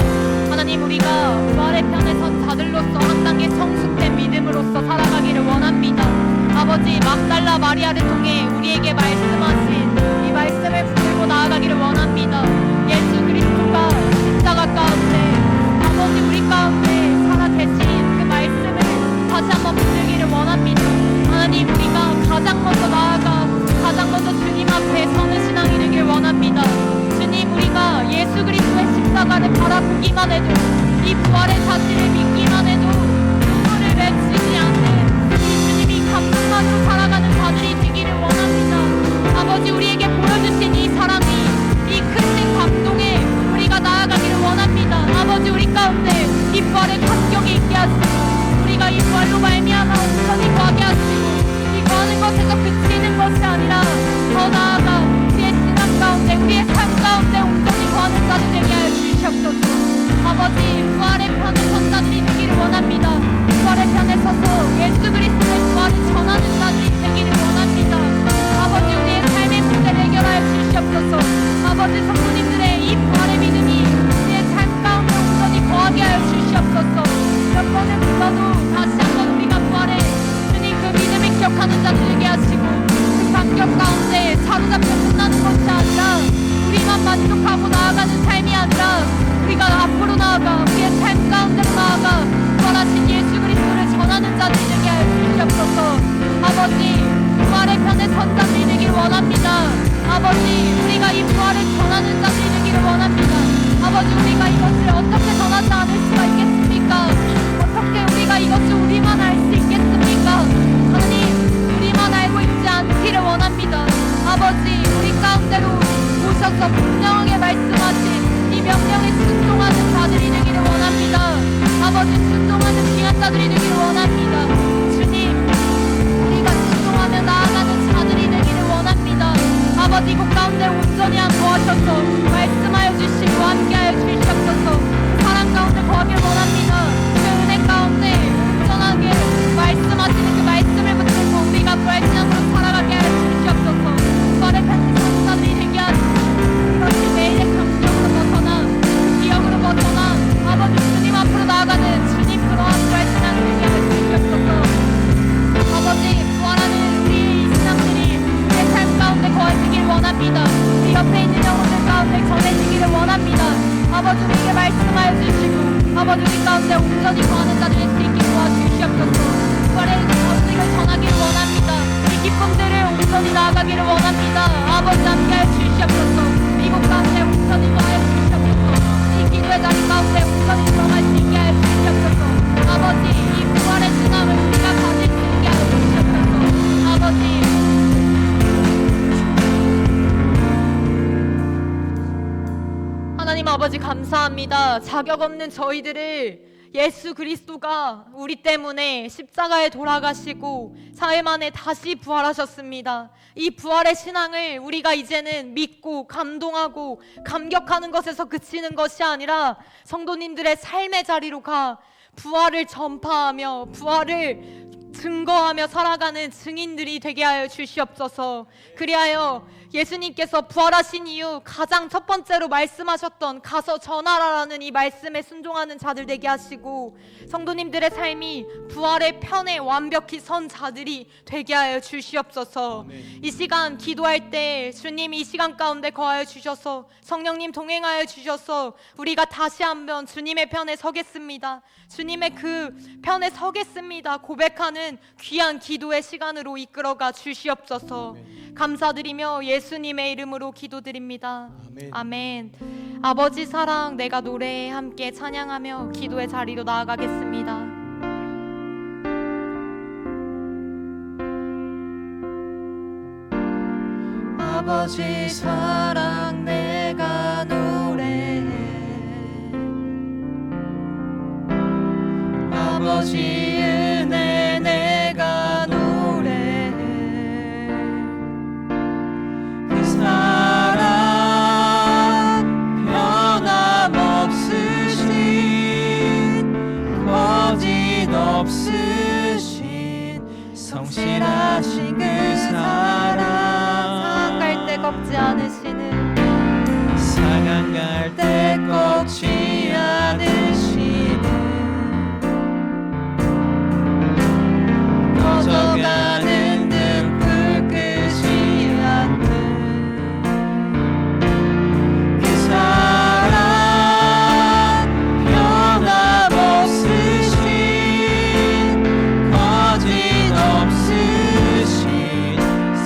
하나님, 우리가 부활의 편에 선 자들로서 한 단계 성숙된 믿음으로서 살아가기를 원합니다. 아버지, 막달라 마리아를 통해 우리에게 말씀하신 이 말씀을 붙들고 나아가기를 원합니다. 예수 그리스도가 십자가 가운데, 아버지, 우리 가운데 살아계신 그 말씀을 다시 한번 붙들기를 원합니다. 하나님, 우리가 가장 먼저 나아가 가장 먼저 주님 앞에 서는 신앙이 되길 원합니다. 주님, 우리가 예수 그리스도의 십자가를 바라보기만 해도, 이 부활의 사실을 믿기만 해도 눈물을 맺히지 않는 이 주님이 감동만으로 살아가는 자들이 되기를 원합니다. 아버지, 우리에게 보여주신 이 사랑이, 이 크신 감동에 우리가 나아가기를 원합니다. 아버지, 우리 가운데 이 부활의 감격이 있게 하시고, 우리가 이 부활로 말미암아 온전히 거하게 하시고, 이 거하는 것에서 그치는 것이 아니라 더 나아가 우리의 신앙 가운데, 우리의 삶 가운데 온전히 거하는 자들 되게 하여 주시옵소서. 아버지, 부활의 편에 선 자들이 되기를 원합니다. 부활의 편에 서서 예수 그리스도의 부활을 전하는 자들이 되기를 원합니다. 아버지, 우리의 삶의 문제를 해결하여 주시옵소서. 아버지, 성도님들의 이 부활의 믿음이 우리의 삶 가운데 온전히 거하게 하여 주시옵소서. 몇 번을 불러도 다시 한번 우리가 부활의 주님 그 믿음을 기억하는 자 되게 하시고, 그 감격 가운데 사로잡혀 끝나는 것이 아니라, 우리만 만족하고 나아가는 삶이 아니라, 우리가 앞으로 나아가 우리의 삶 가운데로 나아가 부활하신 예수 그리스도를 전하는 자들이 되게 하여 주시옵소서. 아버지, 부활의 편에 선 자들이 되기를 원합니다. 아버지, 우리가 이 부활을 전하는 자들이 되기를 원합니다. 아버지, 우리가 이것을 어떻게 전하지 않을 수가 있겠습니까? 어떻게 우리가 이것을 우리만 알 수 있겠습니까? 하나님, 우리만 알고 있지 않기를 원합니다. 아버지, 우리 가운데로 오셔서 분명하게 말씀하신 이 명령에 순종하는 자들이 되기를 원합니다. 아버지, 순종하는 귀한 자들이 되기를 원합니다. 주님, 우리가 순종하며 나아가는 자들이 되기를 원합니다. 아버지, 이곳 가운데 온전히 거하셔서 말씀하여 주시고 함께하여 주시옵소서. 사랑 가운데 거하길 원합니다. 그 은혜 가운데 온전하게 아버지 우리 가운데 온전히 구하는 자들이 수 있게 도와주시옵소서. 부활의 소식을 전하기를 원합니다. 이 기쁨들을 온전히 나아가기를 원합니다. 아버지 함께하여 주시옵소서. 미국 가운데 온전히 거하여 주시옵소서. 이 기도의 자리 가운데 온전히 들어갈 수 있게 하여 주시옵소서. 아버지 이 부활의 신앙을 우리가 가질 수 있게 하여 주시옵소서. 아버지 하나님 아버지 감사합니다. 자격 없는 저희들을 예수 그리스도가 우리 때문에 십자가에 돌아가시고 사흘 만에 다시 부활하셨습니다. 이 부활의 신앙을 우리가 이제는 믿고 감동하고 감격하는 것에서 그치는 것이 아니라 성도님들의 삶의 자리로 가 부활을 전파하며 부활을 증거하며 살아가는 증인들이 되게 하여 주시옵소서. 그리하여 예수님께서 부활하신 이후 가장 첫 번째로 말씀하셨던 가서 전하라라는 이 말씀에 순종하는 자들 되게 하시고 성도님들의 삶이 부활의 편에 완벽히 선 자들이 되게 하여 주시옵소서. 아멘. 이 시간 기도할 때 주님 이 시간 가운데 거하여 주셔서 성령님 동행하여 주셔서 우리가 다시 한번 주님의 편에 서겠습니다. 주님의 그 편에 서겠습니다 고백하는 귀한 기도의 시간으로 이끌어가 주시옵소서. 아멘. 감사드리며 예수님의 이름으로 기도드립니다. 아멘. 아멘. 아버지 사랑 내가 노래에 함께 찬양하며 기도의 자리로 나아가겠습니다. 아버지 사랑 내가 노래해 아버지 은혜 내가 노래해 그 사랑 변함없으신 거짓없으신 성실하신 그 사랑 상한 갈 때 꺾지 않으시는 상한 갈 때 꺾지 않으시는 꺼져가는 등불 끄지 않는 그 사랑 변함없으신 거짓없으신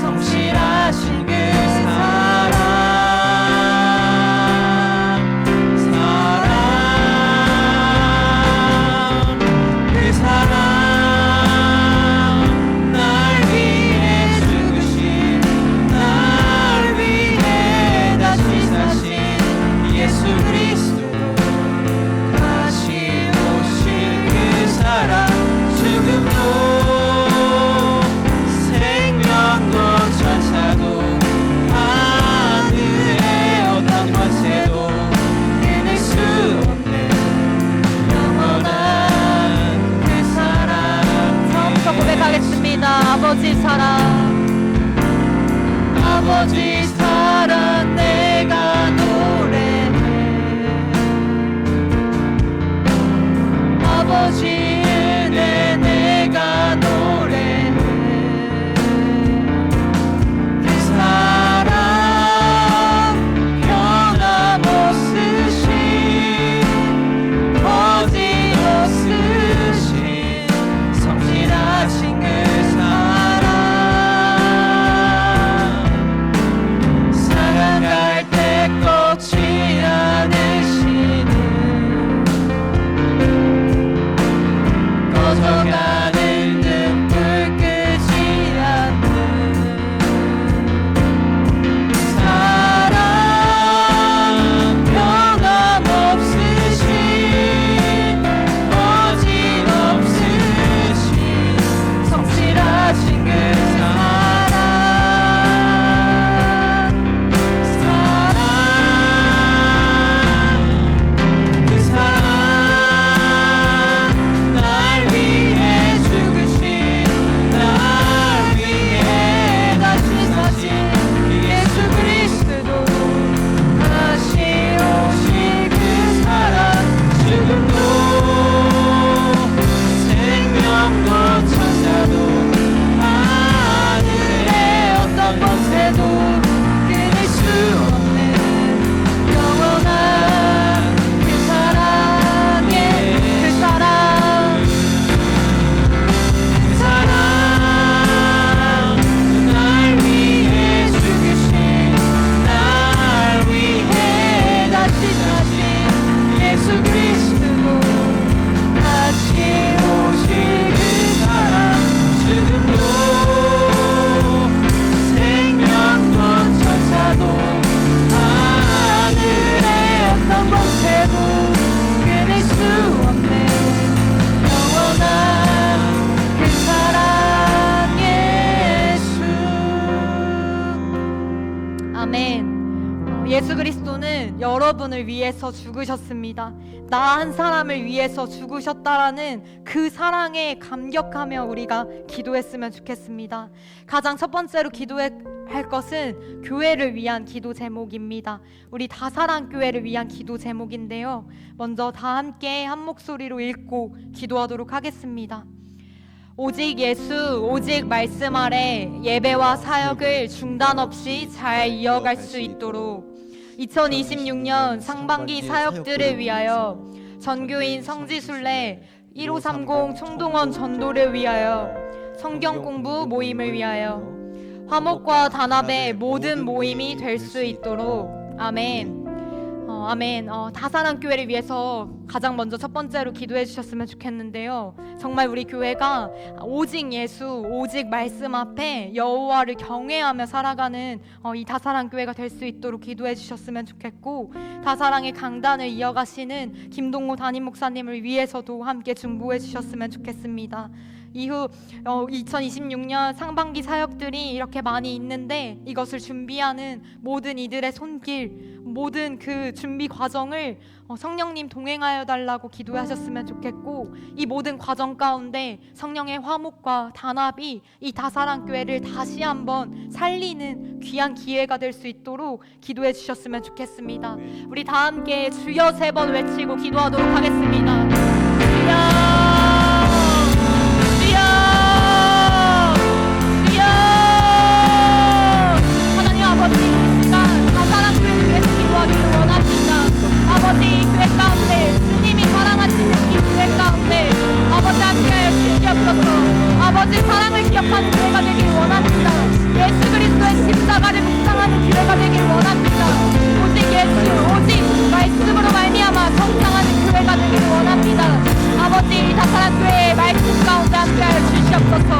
성실하신 그 사랑 예수 그리스도는 여러분을 위해서 죽으셨습니다. 나 한 사람을 위해서 죽으셨다라는 그 사랑에 감격하며 우리가 기도했으면 좋겠습니다. 가장 첫 번째로 기도할 것은 교회를 위한 기도 제목입니다. 우리 다사랑교회를 위한 기도 제목인데요, 먼저 다 함께 한 목소리로 읽고 기도하도록 하겠습니다. 오직 예수, 오직 말씀 아래 예배와 사역을 중단 없이 잘 이어갈 수 있도록 2026년 상반기 사역들을 위하여 전교인 성지순례 1530 총동원 전도를 위하여 성경 공부 모임을 위하여 화목과 단합의 모든 모임이 될 수 있도록 아멘. 아멘. 다사랑교회를 위해서 가장 먼저 첫 번째로 기도해 주셨으면 좋겠는데요, 정말 우리 교회가 오직 예수, 오직 말씀 앞에 여호와를 경외하며 살아가는 이 다사랑교회가 될 수 있도록 기도해 주셨으면 좋겠고, 다사랑의 강단을 이어가시는 김동호 담임 목사님을 위해서도 함께 중보해 주셨으면 좋겠습니다. 이후 2026년 상반기 사역들이 이렇게 많이 있는데, 이것을 준비하는 모든 이들의 손길, 모든 그 준비 과정을 성령님 동행하여 달라고 기도하셨으면 좋겠고, 이 모든 과정 가운데 성령의 화목과 단합이 이 다사랑교회를 다시 한번 살리는 귀한 기회가 될 수 있도록 기도해 주셨으면 좋겠습니다. 우리 다 함께 주여 3번 외치고 기도하도록 하겠습니다. 주여, 아버지, 교회 가운데 주님이 사랑하시는 이 교회 가운데 아버지 함께하여 주시옵소서. 아버지 사랑을 기억하는 교회가 되길 원합니다. 예수 그리스도의 십자가를 묵상하는 교회가 되길 원합니다. 오직 예수, 오직 말씀으로 말미암아 성장하는 교회가 되길 원합니다. 아버지, 다사랑교회의 말씀 가운데 함께하여 주시옵소서.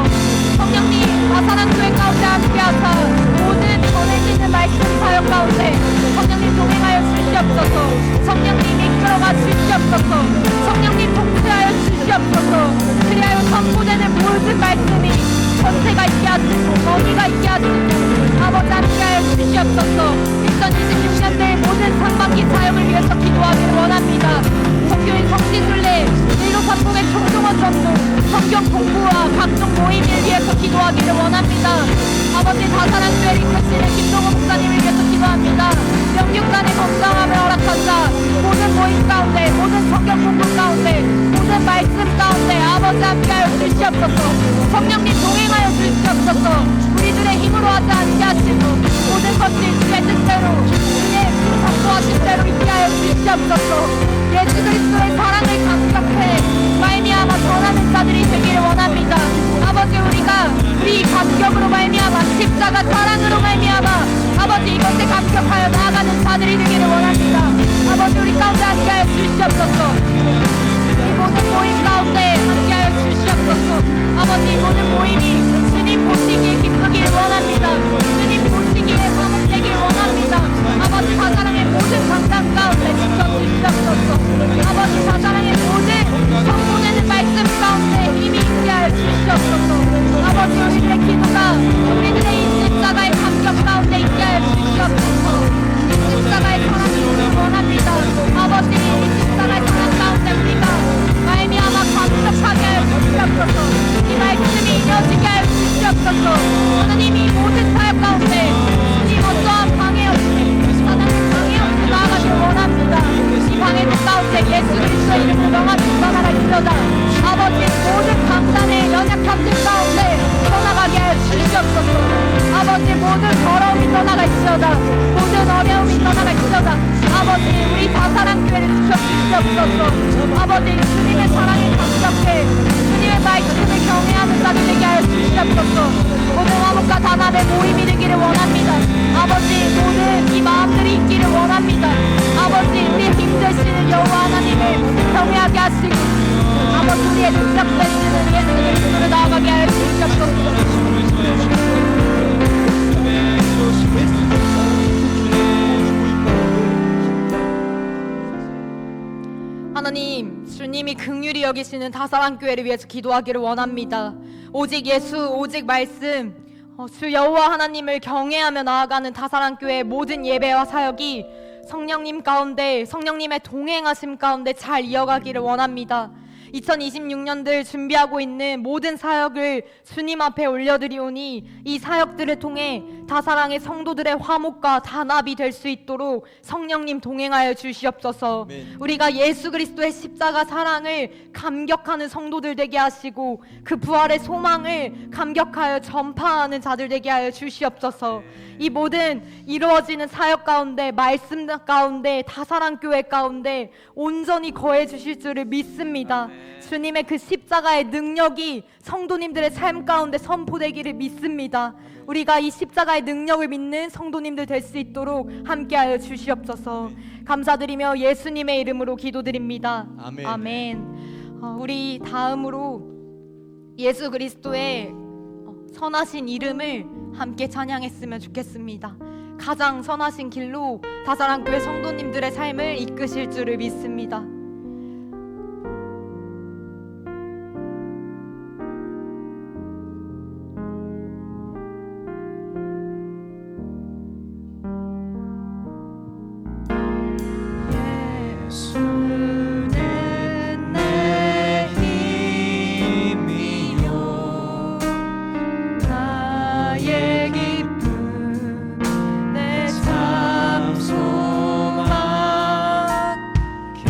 성령님, 다사랑교회 가운데 함께하사 모든 전해지는 말씀 사역 가운데 성령님 동행하여 주시옵소서. 성령님 이끌어가 주시옵소서. 성령님 통치하여 주시옵소서. 그리하여 선포되는 모든 말씀이 전체가 있게 하시고 정의가 있게 하시고 아버지 함께하여 주시옵소서. 2026년대 모든 상반기 사역을 위해서 기도하기를 원합니다. 전교인 성지순례 1530의 총동원 전도 성경 공부와 각종 모임을 위해서 기도하기를 원합니다. 아버지, 다사랑교회를 이끄시는 김동호 목사님을 위해서 기도합니다. 영육간의 건강함을 허락하사 모든 모임 가운데, 모든 성경 공부 가운데, 모든 말씀 가운데 아버지 함께하여 주시옵소서. 성령님 동행하여 주시옵소서. 우리들의 힘으로 하지 않게 하시고 모든 것이 주의 뜻대로, 주의 선포하신 대로 있게 하여 주시옵소서. 예수 그리스도의 사랑을 감격해 말미암아 전하는 자들이 되기를 원합니다. 아버지, 우리 감격으로 말미암아 십자가 사랑으로 말미암아 아버지 이것에 감격하여 나아가는 자들이 되기를 원합니다. 아버지, 우리 가운데 함께하여 주시옵소서. 이 모든 모임 가운데 함께하여 주시옵소서. 아버지, 이 모든 모임이 주님 보시기에 기쁘기를 원합니다. 주님 보시기에 화목되기를 원합니다. 아버지, 다사랑의 모든 강단 가운데 지켜주시옵소서. 아버지, 다사랑의 모든 성공되는 말씀 가운데 힘이 있게 하여 주시옵소서. 아버지, 우리들의 기도가 우리들의 이 십자가의 감격 가운데 있게 하여 주시옵소서. 이 십자가의 사랑이 있기를 원합니다. 아버지, 이 십자가의 사랑 가운데 우리가 말미암아 감격하게 하여 주시옵소서. 이 말씀이 이어지게 하여 주시옵소서. 하나님이 모든 사역 가운데 주님 어떠한 방해 없이 사단의 방해 없이 나아가길 원합니다. 이 방해들 가운데 예수 그리스도의 이름으로 명하는 전하가 있어다. 아버지, 모든 강단의 연약함들 가운데 떠나가게 하여 주시옵소서. 아버지, 모든 더러움이 떠나가 있어다. 모든 어려움이 떠나가 있어다. 아버지, 우리 다사랑교회를 지켜주시옵소서. 아버지, 주님의 사랑에 감격해 주님의 말씀을 경외하는 자들 되게 하여 주시옵소서. 모든 화목과 단합의 모임이 되기를 원합니다. 아버지, 모든 이 마음들이 있기를 원합니다. 아버지, 우리의 힘되시는 여호와 하나님을 경외하게 하시고 아버지, 우리의 능력 되시는 예수 그리스도를 나아가게 하여 주시옵소서. 하나님, 주님이 긍휼히 여기시는 다사랑교회를 위해서 기도하기를 원합니다. 오직 예수, 오직 말씀, 주 여호와 하나님을 경외하며 나아가는 다사랑교회 모든 예배와 사역이 성령님 가운데, 성령님의 동행하심 가운데 잘 이어가기를 원합니다. 2026년들 준비하고 있는 모든 사역을 주님 앞에 올려드리오니 이 사역들을 통해 다사랑의 성도들의 화목과 단합이 될 수 있도록 성령님 동행하여 주시옵소서. 아멘. 우리가 예수 그리스도의 십자가 사랑을 감격하는 성도들 되게 하시고 그 부활의 소망을 감격하여 전파하는 자들 되게 하여 주시옵소서. 이 모든 이루어지는 사역 가운데, 말씀 가운데, 다사랑교회 가운데 온전히 거해 주실 줄을 믿습니다. 주님의 그 십자가의 능력이 성도님들의 삶 가운데 선포되기를 믿습니다. 우리가 이 십자가의 능력을 믿는 성도님들 될 수 있도록 함께하여 주시옵소서. 감사드리며 예수님의 이름으로 기도드립니다. 아멘. 아멘. 우리 다음으로 예수 그리스도의 선하신 이름을 함께 찬양했으면 좋겠습니다. 가장 선하신 길로 다사랑교회 성도님들의 삶을 이끄실 줄을 믿습니다. 예수는 내 힘이요 나의 기쁨 내 참 소망 그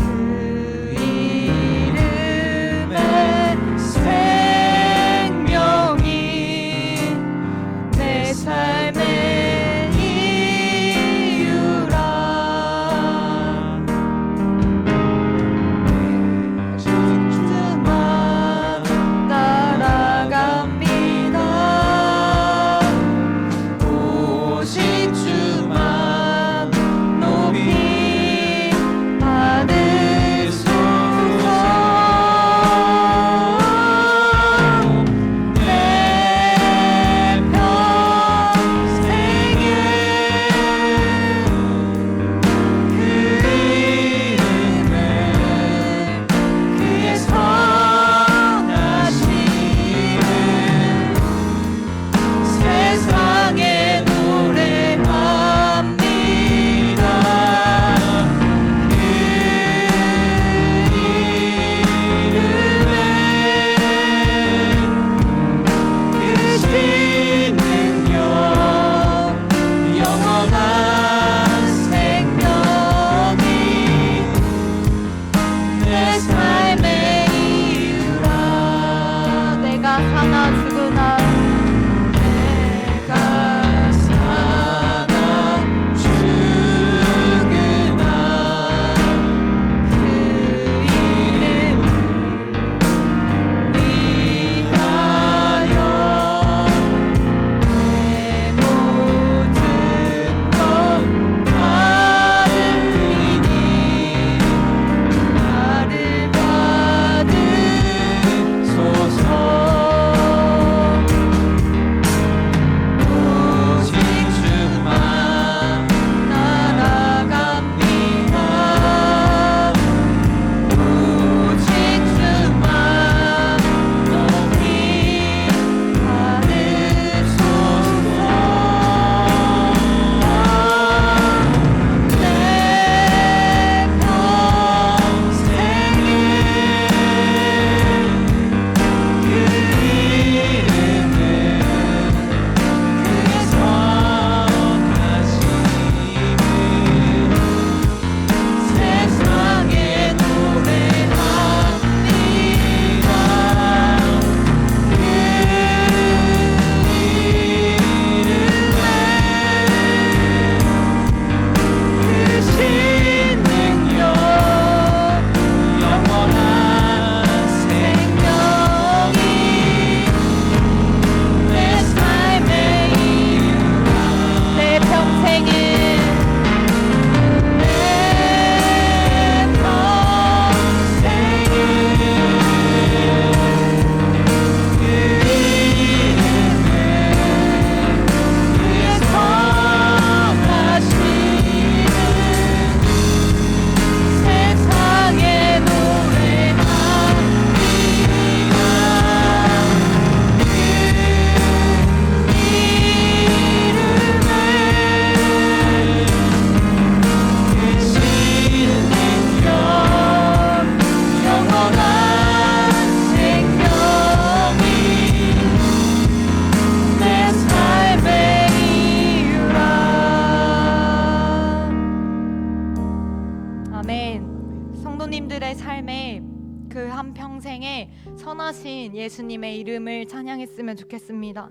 성도님들의 삶에 그 한평생에 선하신 예수님의 이름을 찬양했으면 좋겠습니다.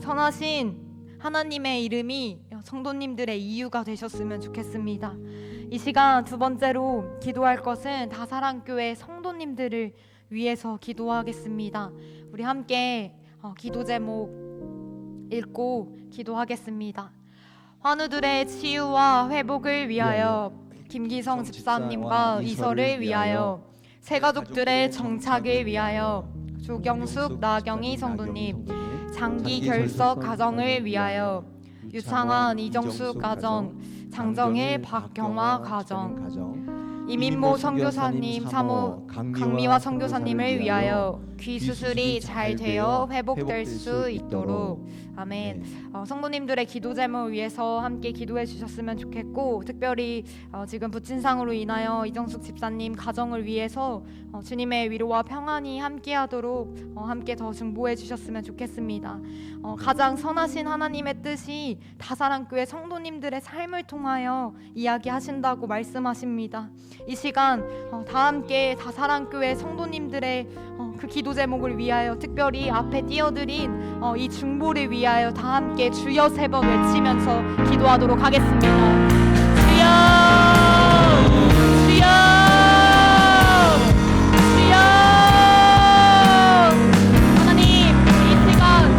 선하신 하나님의 이름이 성도님들의 이유가 되셨으면 좋겠습니다. 이 시간 두 번째로 기도할 것은 다사랑교회 성도님들을 위해서 기도하겠습니다. 우리 함께 기도 제목 읽고 기도하겠습니다. 환우들의 치유와 회복을 위하여, 김기성 집사님과 이설을 위하여, 새가족들의 정착을 위하여, 조경숙 나경희 성도님, 장기 결석 가정을 위하여, 유창환 이정숙 가정, 장정일 박경화 가정, 이민모 선교사님 사모 강미화 선교사님을 위하여 귀 수술이 잘 되어 회복될 수 있도록. 아멘. 성도님들의 기도 제목을 위해서 함께 기도해 주셨으면 좋겠고, 특별히 지금 부친상으로 인하여 이정숙 집사님 가정을 위해서 주님의 위로와 평안이 함께하도록 함께 더 중보해 주셨으면 좋겠습니다. 가장 선하신 하나님의 뜻이 다사랑교회 성도님들의 삶을 통하여 이야기하신다고 말씀하십니다. 이 시간 다 함께 다사랑교회 성도님들의 그 기도 제목을 위하여, 특별히 앞에 띄워드린 이 중보를 위하여 다 함께 주여 3번 외치면서 기도하도록 하겠습니다. 주여, 주여, 주여. 하나님, 이 시간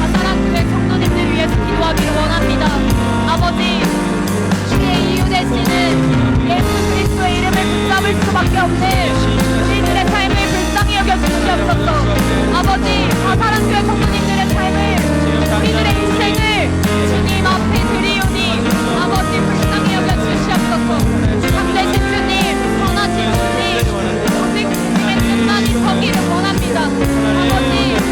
다사랑교회 성도님들 위해서 기도하기를 원합니다. 아버지, 주의 이유 되시는 예수 그리스도의 이름을 붙잡을 수밖에 없는 우리들의 삶을 불쌍히 여겨주시옵소서. 아버지, 다사랑교회 성도님들의 삶을, 우리들의 인생을 주님 앞에 드리오니 아버지 불쌍히 여겨주시옵소서. 당대신 주님, 선하신 주님, 오직 주님의 뜻만이 서기를 원합니다. 아버지,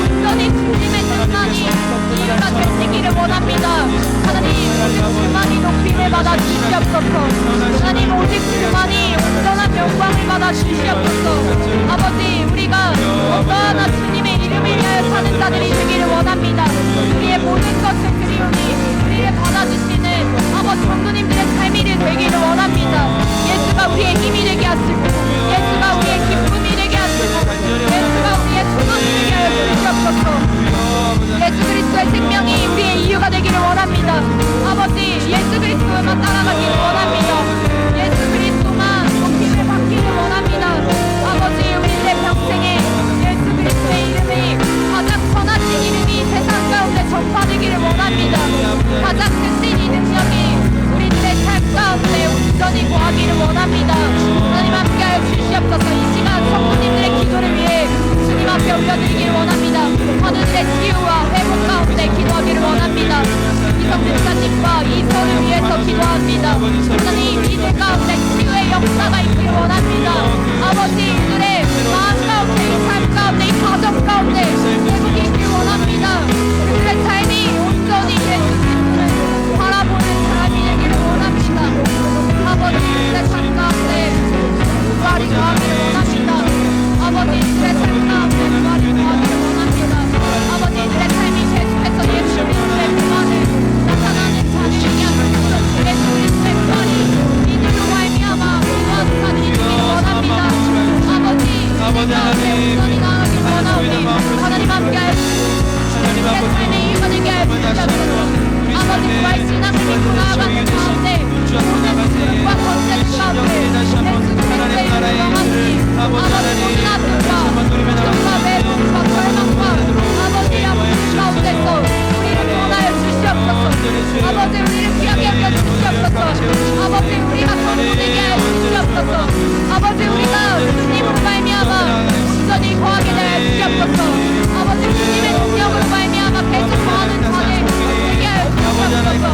온전히 주님의 뜻만이 이유가 되시기를 원합니다. 하나님, 오직 주만이 높임을 받아 주시옵소서. 하나님, 오직 주만이 온전한 영광을 받아 주시옵소서. 아버지, 우리가 어떠하나 주님의 이름을 위하여 사는 자들이 되기를 원합니다. 우리의 모든 것을 드리오니 우리를 받아주시는 아버지 성도님들의 삶이 되기를 원합니다. 예수가 우리의 힘이 되게 하시고, 예수가 우리의 기쁨이 되게 하시고, 예수가 우리의 소망이 되게 하여 주시옵소서. 예수 그리스도의 생명이 우리의 이유가 되기를 원합니다. 아버지, 예수 그리스도만 따라가기를 원합니다. 예수 그리스도만 높임을 받기를 원합니다. 아버지, 우리들의 평생에 예수 그리스도의 이름이 가장 선하신 이름이 세상 가운데 전파되기를 원합니다. 가장 크신 이 능력이 우리들의 삶 가운데 온전히 거하기를 원합니다. 하나님 함께하여 주시옵소서. 이 시간 성도님들의 기도를 위해 주님 앞에 올려드리기를 원합니다. 하늘의 치유와 회복 가운데 기도하기를 원합니다. 이성 집사님과 이서를 위해서 기도합니다. 하나님, 이들 가운데 치유의 역사가 있기를 원합니다. 아버지, 이들의 마음 가운데, 이 삶 가운데, 이 가정 가운데 회복이 있기를 원합니다. 그들의 삶이 온전히 예수 그리스도를 바라보는 삶이 되기를 원합니다. 아버지, 이들의 삶 가운데 부활이 거하기를 원합니다. 아버지, 이들의 삶 가운데 부활이 거하기를 원합니다. 아버지, 이들의 삶이 계속해서 예수 그리스도의 평안을 나타나는 자들이 되게 하소서. 예수 그리스도의 평안이 이들로 말미암아 무한한 이들이 원합니다. 아버지 가운데 온전히 나아가길 원하오니 하나님 함께하여 주시옵소서. 내 삶의 이유가 되게 하여 주시옵소서. 아버지, 부활 신앙을 믿고 나아가는 가운데 모든 수능과 번제 가운데 예수 그리스도의 이름을 명하시니 아버지, 모든 아픔과 고통과 외로움과 절망과 아버지 아픔 가운데서 우리를 구원하여 주시옵소서. 아버지, 우리를 귀하게 여겨 주시옵소서. 아버지, 우리가 성도되게 하여 주시옵소서. 아버지, 우리가 주님으로 말미암아 온전히 거하게 하여 주시옵소서. 아버지, 주님의 능력으로 말미암아 계속 거하는 자들 되게 하여 주시옵소서.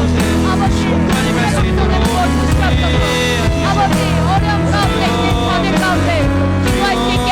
아버지, 우리의 손에 부어 주시옵소서. 아버지, 어려움 가운데 있는 자들 가운데 기도할 수 있게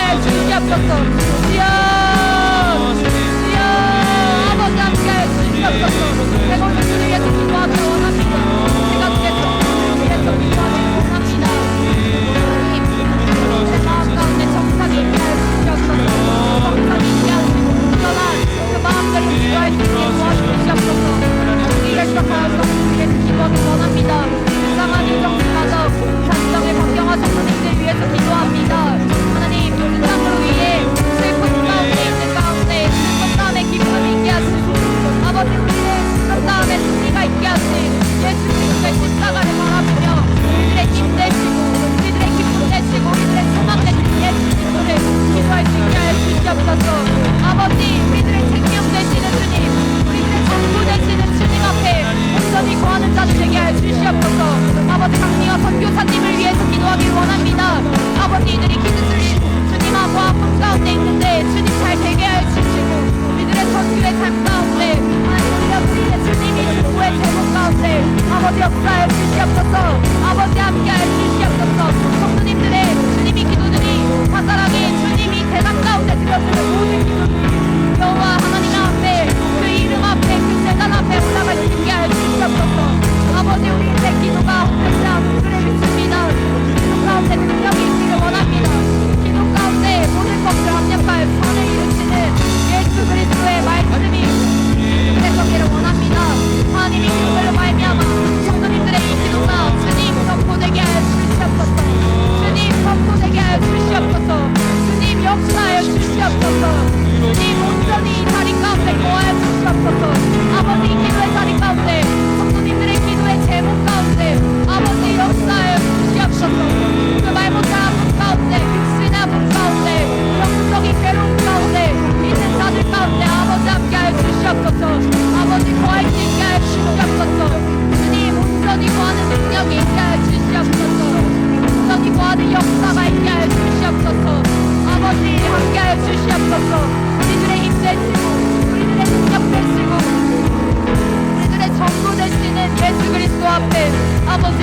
아버지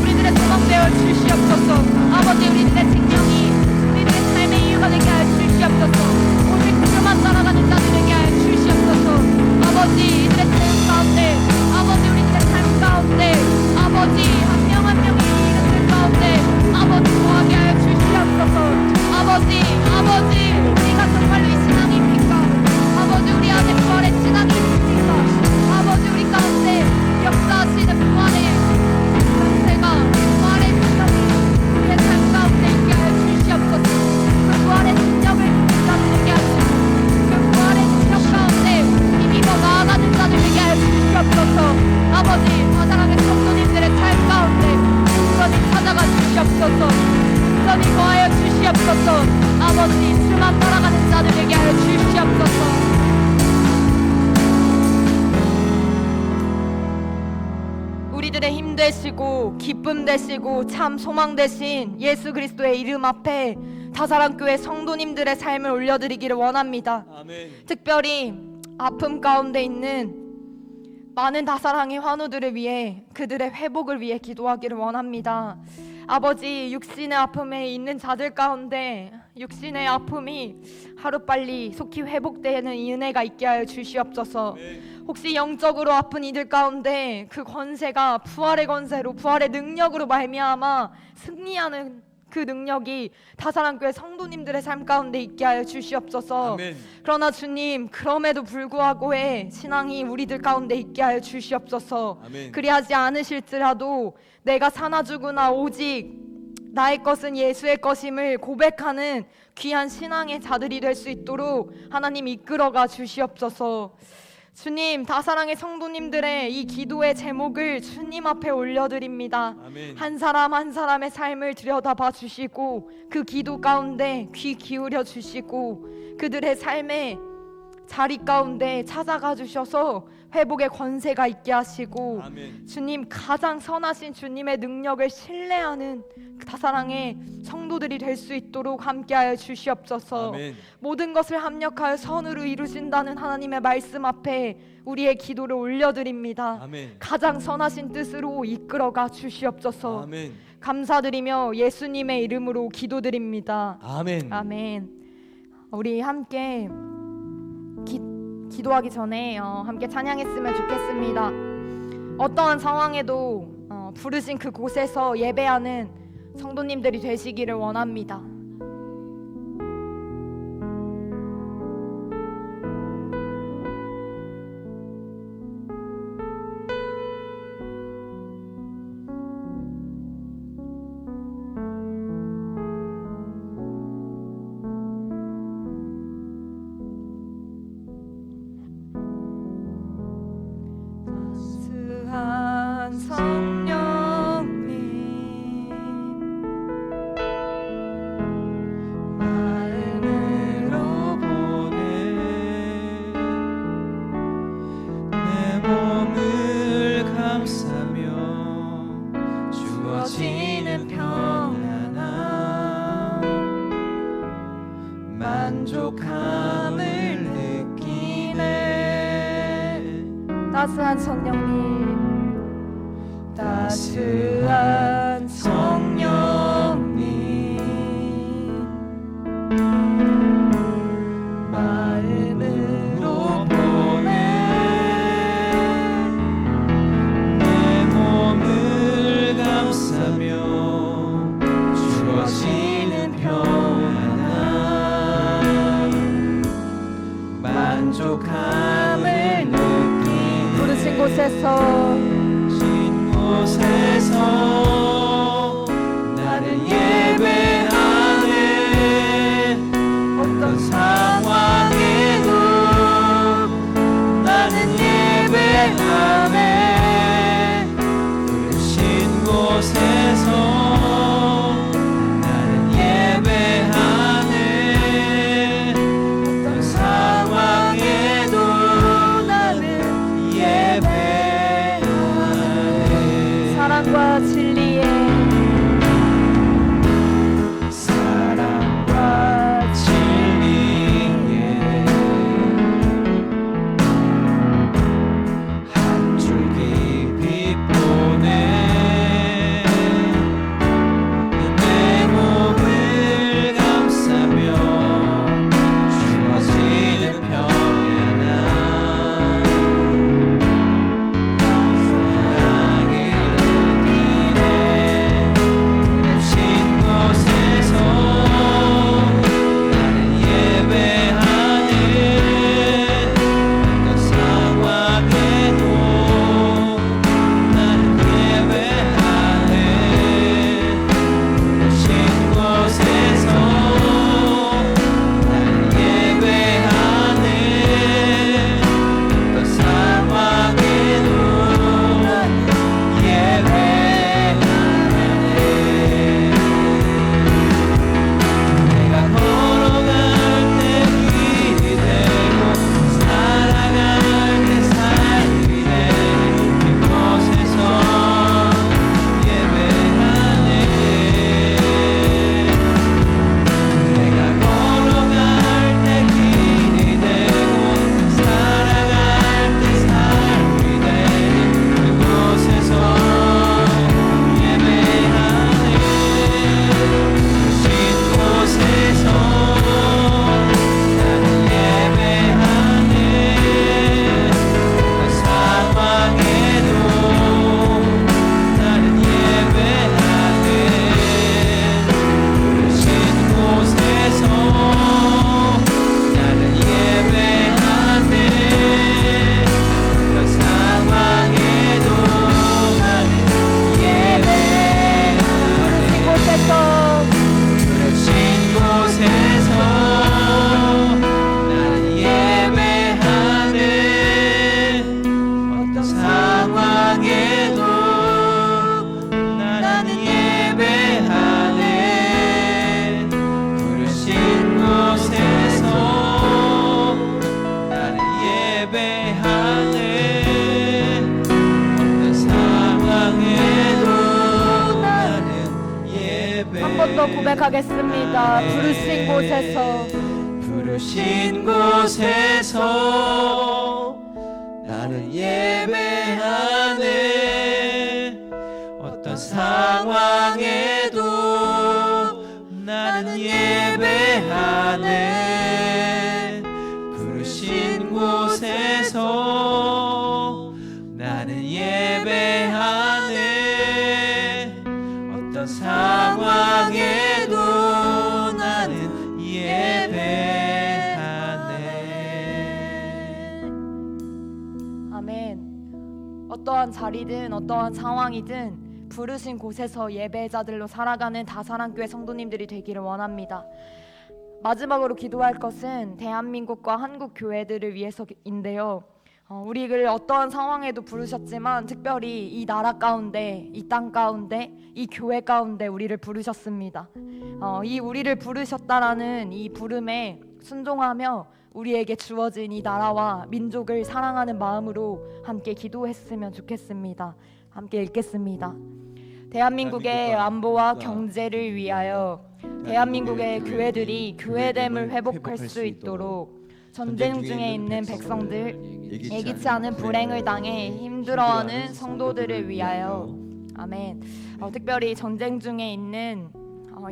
우리들의 소망 되어 주시옵소서. 아버지 우리들의 생명이 우리들의 삶의 이유가 되게 하여 주시옵소서. 오직 그만 따라가는 자들 되게 하여 주시옵소서. 아버지 이들의 삶 가운데 아버지 우리들의 삶 가운데 아버지 한 명 한 명이 이것들 가운데 아버지 거하게 하여 주시옵소서. 아버지 우리가 정말로 이 신앙입니까? 아버지 우리 안에 부활의 신앙이 있습니까? 아버지 우리 가운데 역사하시는 부활의 권세가 부활의 능력이 우리의 삶 가운데 있게 하여 주시옵소서. 그 부활의 능력을 붙잡게 하시고 그 부활의 능력 가운데 힘입어 나아가는 자들 되게 하여 주시옵소서. 아버지 사랑하는 성도님들의 삶 가운데 온전히 찾아가 주시옵소서. 온전히 거하여 주시옵소서. 아버지 주만 따라가는 자들 되게 하여 주시옵소서. 우리들의 힘 되시고 기쁨 되시고 참 소망 되신 예수 그리스도의 이름 앞에 다사랑교회 성도님들의 삶을 올려드리기를 원합니다. 아멘. 특별히 아픔 가운데 있는 많은 다사랑의 환우들을 위해 그들의 회복을 위해 기도하기를 원합니다. 아버지 육신의 아픔에 있는 자들 가운데 육신의 아픔이 하루빨리 속히 회복되는 이 은혜가 있게 하여 주시옵소서. 혹시 영적으로 아픈 이들 가운데 그 권세가 부활의 권세로 부활의 능력으로 말미암아 승리하는 그 능력이 다사랑교회 성도님들의 삶 가운데 있게 하여 주시옵소서. 아멘. 그러나 주님 그럼에도 불구하고의 신앙이 우리들 가운데 있게 하여 주시옵소서. 아멘. 그리하지 않으실지라도 내가 사나 죽으나 오직 나의 것은 예수의 것임을 고백하는 귀한 신앙의 자들이 될 수 있도록 하나님 이끌어가 주시옵소서. 주님 다사랑의 성도님들의 이 기도의 제목을 주님 앞에 올려드립니다. 아멘. 한 사람 한 사람의 삶을 들여다봐 주시고 그 기도 가운데 귀 기울여 주시고 그들의 삶의 자리 가운데 찾아가 주셔서 회복의 권세가 있게 하시고 아멘. 주님 가장 선하신 주님의 능력을 신뢰하는 다사랑의 성도들이 될 수 있도록 함께하여 주시옵소서. 아멘. 모든 것을 합력하여 선으로 이루신다는 하나님의 말씀 앞에 우리의 기도를 올려드립니다. 아멘. 가장 선하신 뜻으로 이끌어가 주시옵소서. 아멘. 감사드리며 예수님의 이름으로 기도드립니다. 아멘. 아멘. 우리 함께 기도하기 전에 함께 찬양했으면 좋겠습니다. 어떠한 상황에도 부르신 그곳에서 예배하는 성도님들이 되시기를 원합니다. 따스한 성령님 마음으로 보내 내 몸을 감싸며 주어지는 평안함 만족함을 느끼네. 따스한 성령님 따스한 성령님 마음으로 보내 내 몸을 감싸며 주어지는 평안함 만족함을 느끼네. 부르신 곳에서 곳에서 나는 예배하네. 어떤 상황에도 나는 예배하네. 부르신 곳에서 나는 예배하네. 어떤 상황에도 나는 예배하네. 사랑과 진리의 사랑과 진리의 한 줄기 빛 보내 더 고백하겠습니다. 부르신 곳에서 부르신 곳에서 나는 예배하네. 어떤 상황에도 나는 예배하네. 부르신 곳에서 나는 예배하네. 어떤 상황에도 나는 예배하네. 아멘. 어떠한 자리든 어떠한 상황이든 부르신 곳에서 예배자들로 살아가는 다사랑교회 성도님들이 되기를 원합니다. 마지막으로 기도할 것은 대한민국과 한국 교회들을 위해서인데요. 우리를 어떠한 상황에도 부르셨지만 특별히 이 나라 가운데, 이 땅 가운데, 이 교회 가운데 우리를 부르셨습니다. 이 우리를 부르셨다라는 이 부름에 순종하며 우리에게 주어진 이 나라와 민족을 사랑하는 마음으로 함께 기도했으면 좋겠습니다. 함께 읽겠습니다. 대한민국의 안보와 경제를 위하여 대한민국의 교회들이 교회됨을 회복할 수 있도록 전쟁 중에 있는 백성들, 예기치 않은 불행을 당해 힘들어하는 성도들을 위하여 아멘. 특별히 전쟁 중에 있는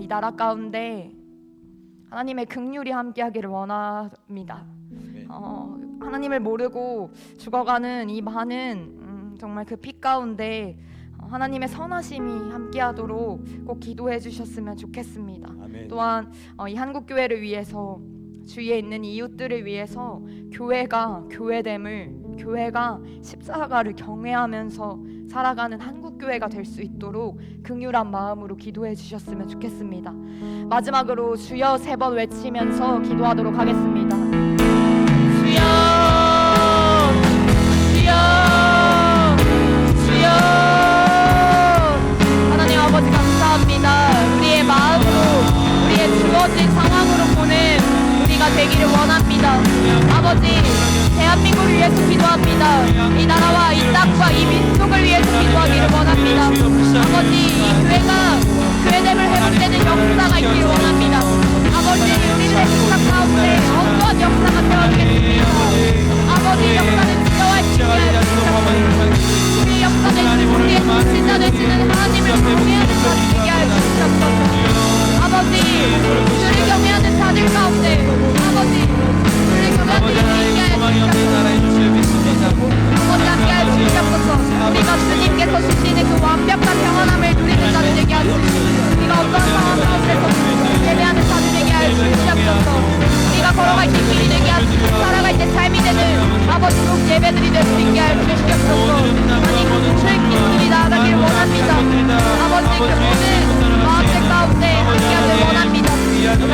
이 나라 가운데 하나님의 긍휼이 함께하기를 원합니다. 하나님을 모르고 죽어가는 이 많은 정말 그 피 가운데 하나님의 선하심이 함께하도록 꼭 기도해 주셨으면 좋겠습니다. 아멘. 또한 이 한국교회를 위해서 주위에 있는 이웃들을 위해서 교회가 십자가를 경외하면서 살아가는 한국교회가 될 수 있도록 긍휼한 마음으로 기도해 주셨으면 좋겠습니다. 마지막으로 주여 3번 외치면서 기도하도록 하겠습니다. 주여, 주여, 주여. 하나님 아버지 감사합니다. 우리의 마음으로 우리의 주어진 상황으로 보는 우리가 되기를 원합니다. 아버지, 대한민국을 위해서 기도합니다. 이 나라와 이 땅과 이 민족을 위해서 기도하기를 원합니다. 아버지, 이 교회가 교회됨을 회복되는 역사가 있기를 원합니다. 아버지, 우리들의 역사 가운데 어떠한 역사가 되어지겠습니까? 아버지, 역사는 지켜하시기에 우리의 역사는 우리의 신자 되시는 하나님을 경외하는 자들 되게 하여 주시옵소서. 아버지, 주를 경외하는 자들 가운데 아버지, 주를 경외하는 자들 되게 하여 주시옵소서. 아버지, 함께 하여 주시옵소서. 우리가 주님께서 주시는 그 완벽한 평안함을 누리는 자들 되게 하여 주시옵소서. 우리가 어떠한 상황 가운데서 예배하는 자들 되게 하여 주시옵소서. 우리가 걸어갈 길 길이 되게 하시고 살아갈 때 삶이 되는 아버지 꼭 예배들이 될 수 있게 하여 주시옵소서. 하나님, 주의 길이 나아가기를 원합니다. 아버지, 그 모든 마음들 가운데 함께하길 원합니다.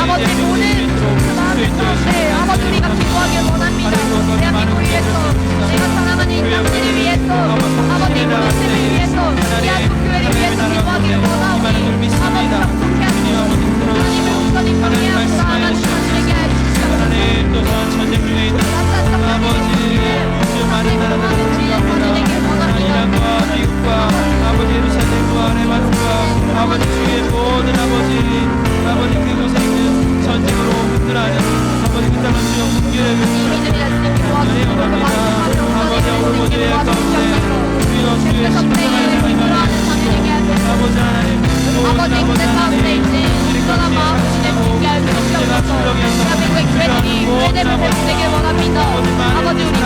아버지, 모든 그 마음들 가운데 아버지 우리가 기도하길 원합니다. 대한민국을 위해서, 내가 사랑하는 이 땅들을 위해서, 아버지 모든들을 위해서, 이 한국교회를 위해서 기도하길 원하오니 아버지 정복해 하시고 하나님을 온전히 경외하고 나아가는 자들에게 하여 주시옵소서. 또 전쟁 중에 있는 아버지, 주 많은 나라들을 되길 원합니다. 미국과 아버지 예루살렘과 레바논과 아버지 주의 모든 아버지 그곳에 있는 전쟁으로 흔들어하는 아버지 그 땅을 주여 분결해 주시옵소서. 원합니다. 아버지 어머니의 가운데 주여 주의 심판하는 아버지 하나님 아버지 그 가운데 있는 온전한 마음 주시는 분께 할 수 없옵소서. 대한민국의 교회들이 교회됨을 회복되길 원합니다. 아버지, 우리가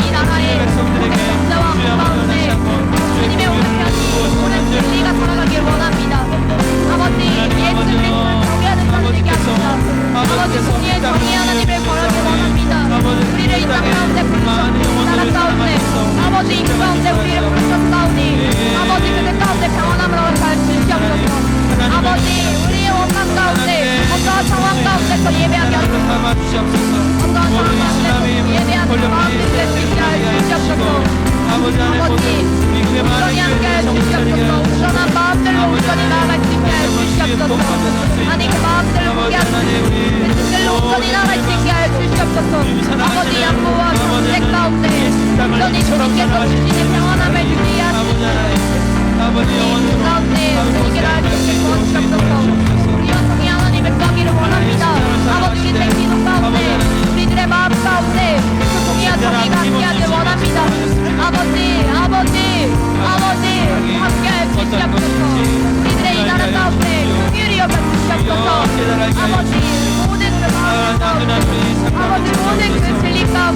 이 나라의 백성자와 가운데 주님의 오는 편이 오는 진리가 살아가길 원합니다. 아버지, 예수 그리스도를 경외하는 자들에게 합니다. 아버지, 공의의 정의 하나님을 걸어길 원합니다. 우리를 이 땅 가운데 부르셨고 이 나라 가운데 아버지 이 가운데 우리를 부르셨사오니 아버지 그들 가운데 평안함을 잘 주시옵소서. 아버지, 우리의 원망 가운데 어떠한 상황 가운데서 예배하게 하소서. 어떠한 상황 가운데서 예배하는 마음들 될 수 있게 하여 주시옵소서. 아버지, 온전히 함께 하여 주시옵소서. 온전한 마음들로 온전히 나아갈 수 있게 하여 주시옵소서. 아니 그 마음들을 보게 하소서. 그 뜻들로 온전히 나아갈 수 있게 하여 주시옵소서. 아버지, 양보와 정책 가운데 온전히 주님께서 주시는 평안함을 누리게 하시옵소서. 아버지, 가운데 우리에게 나아갈 수 있게 도와주시옵소서. 우리의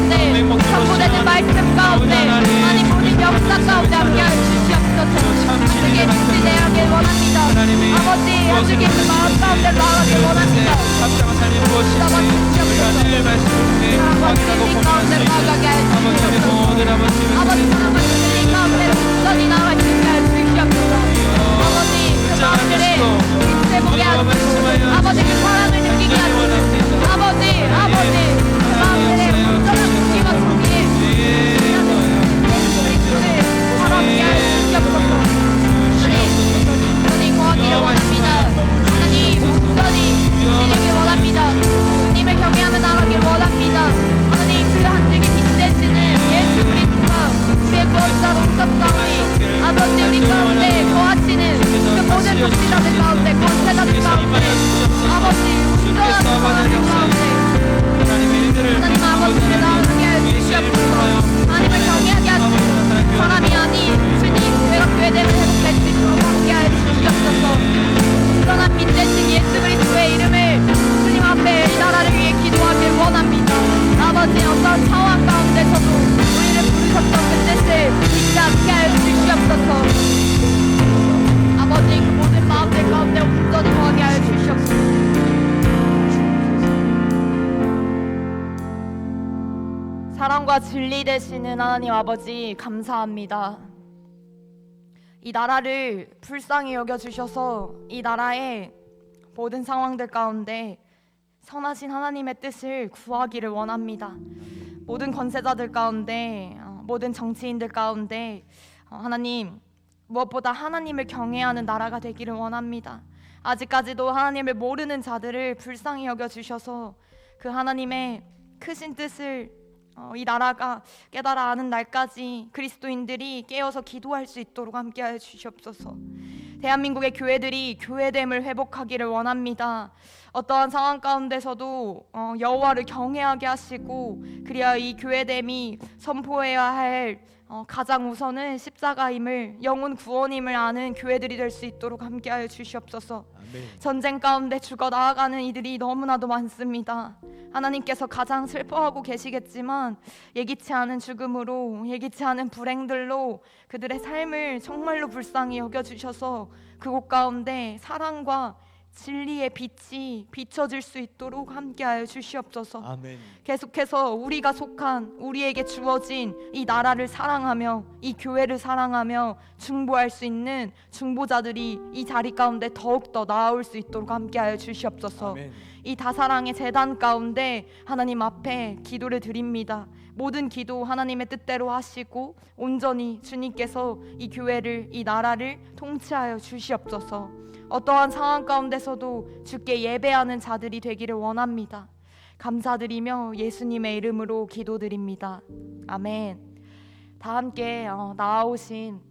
가운데 선포되는 말씀 가운데 하나님 모든 역사 가운데 함께하여 주시옵소서. 하늘께 지대하길 원합니다. 아버지 하늘께 그 마음 가운데 나아가길 원합니다. 합당한 삶이 무엇인지 우리가 늘 말씀에 확인하고 고민할 수 있는 아버지의 모든 아버지 사랑과 진리 가운데 온전히 나아갈 수 있게 하여 주시옵소서. 아버지 그 마음들에 힘세보게 하시고 아버지 그 사랑을 느끼게 하시고 아버지 그 마음들에 온전한 무기와 정의에 사랑하게 하여 주시옵소서. 하나님 거하기를 원합니다. 하나님 온전히 지내길 원합니다. 주님을 경외하며 나가길 원합니다. 하나님 그 한쪽에 빛내시는 예수 그리스도가 우리의 구원자로 오셨사오니 아버지 우리 가운데 거하시는 그 모든 독시자들 가운데 권세자들 가운데 아버지 온전한 사랑들 가운데 하나님 아버지를 나아가게 하여 주시옵소서. 하나님을 경외하게 하시고 사람이 아닌 주님 괴롭게 되면 회복할 수 있도록 함께 하여 주시옵소서. 온전한 빛 대신 예수 그리스도의 이름을 주님 앞에 이 나라를 위해 기도하길 원합니다. 아버지 어떤 상황 가운데서도 우리를 부르셨던 그 뜻을 잊지 않게 하여 주시옵소서. 아버지 그 모든 마음들 가운데 온전히 거하게 하여 주시옵소서. 사랑과 진리 되시는 하나님 아버지 감사합니다. 이 나라를 불쌍히 여겨주셔서 이 나라의 모든 상황들 가운데 선하신 하나님의 뜻을 구하기를 원합니다. 모든 권세자들 가운데 모든 정치인들 가운데 하나님 무엇보다 하나님을 경외하는 나라가 되기를 원합니다. 아직까지도 하나님을 모르는 자들을 불쌍히 여겨주셔서 그 하나님의 크신 뜻을 이 나라가 깨달아 아는 날까지 그리스도인들이 깨어서 기도할 수 있도록 함께하여 주시옵소서. 대한민국의 교회들이 교회됨을 회복하기를 원합니다. 어떠한 상황 가운데서도 여호와를 경외하게 하시고 그리하여 이 교회됨이 선포해야 할 가장 우선은 십자가임을 영혼 구원임을 아는 교회들이 될 수 있도록 함께하여 주시옵소서. 아멘. 전쟁 가운데 죽어 나아가는 이들이 너무나도 많습니다. 하나님께서 가장 슬퍼하고 계시겠지만 예기치 않은 죽음으로 예기치 않은 불행들로 그들의 삶을 정말로 불쌍히 여겨주셔서 그곳 가운데 사랑과 진리의 빛이 비춰질 수 있도록 함께하여 주시옵소서. 아멘. 계속해서 우리가 속한 우리에게 주어진 이 나라를 사랑하며 이 교회를 사랑하며 중보할 수 있는 중보자들이 이 자리 가운데 더욱더 나아올 수 있도록 함께하여 주시옵소서. 아멘. 이 다사랑의 재단 가운데 하나님 앞에 기도를 드립니다. 모든 기도 하나님의 뜻대로 하시고 온전히 주님께서 이 교회를 이 나라를 통치하여 주시옵소서. 어떠한 상황 가운데서도 주께 예배하는 자들이 되기를 원합니다. 감사드리며 예수님의 이름으로 기도드립니다. 아멘. 다 함께 나오실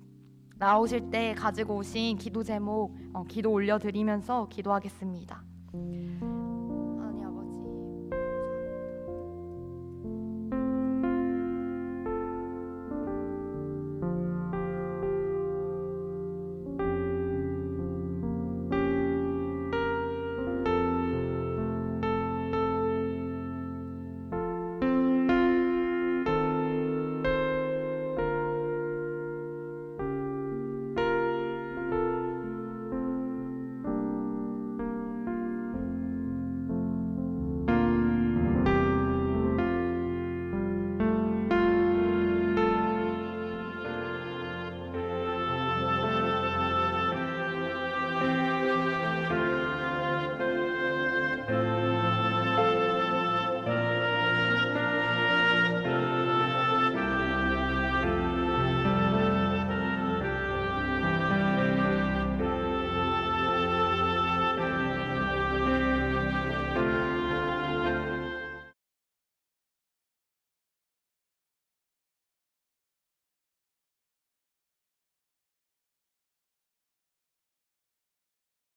때 가지고 오신 기도 제목 기도 올려드리면서 기도하겠습니다.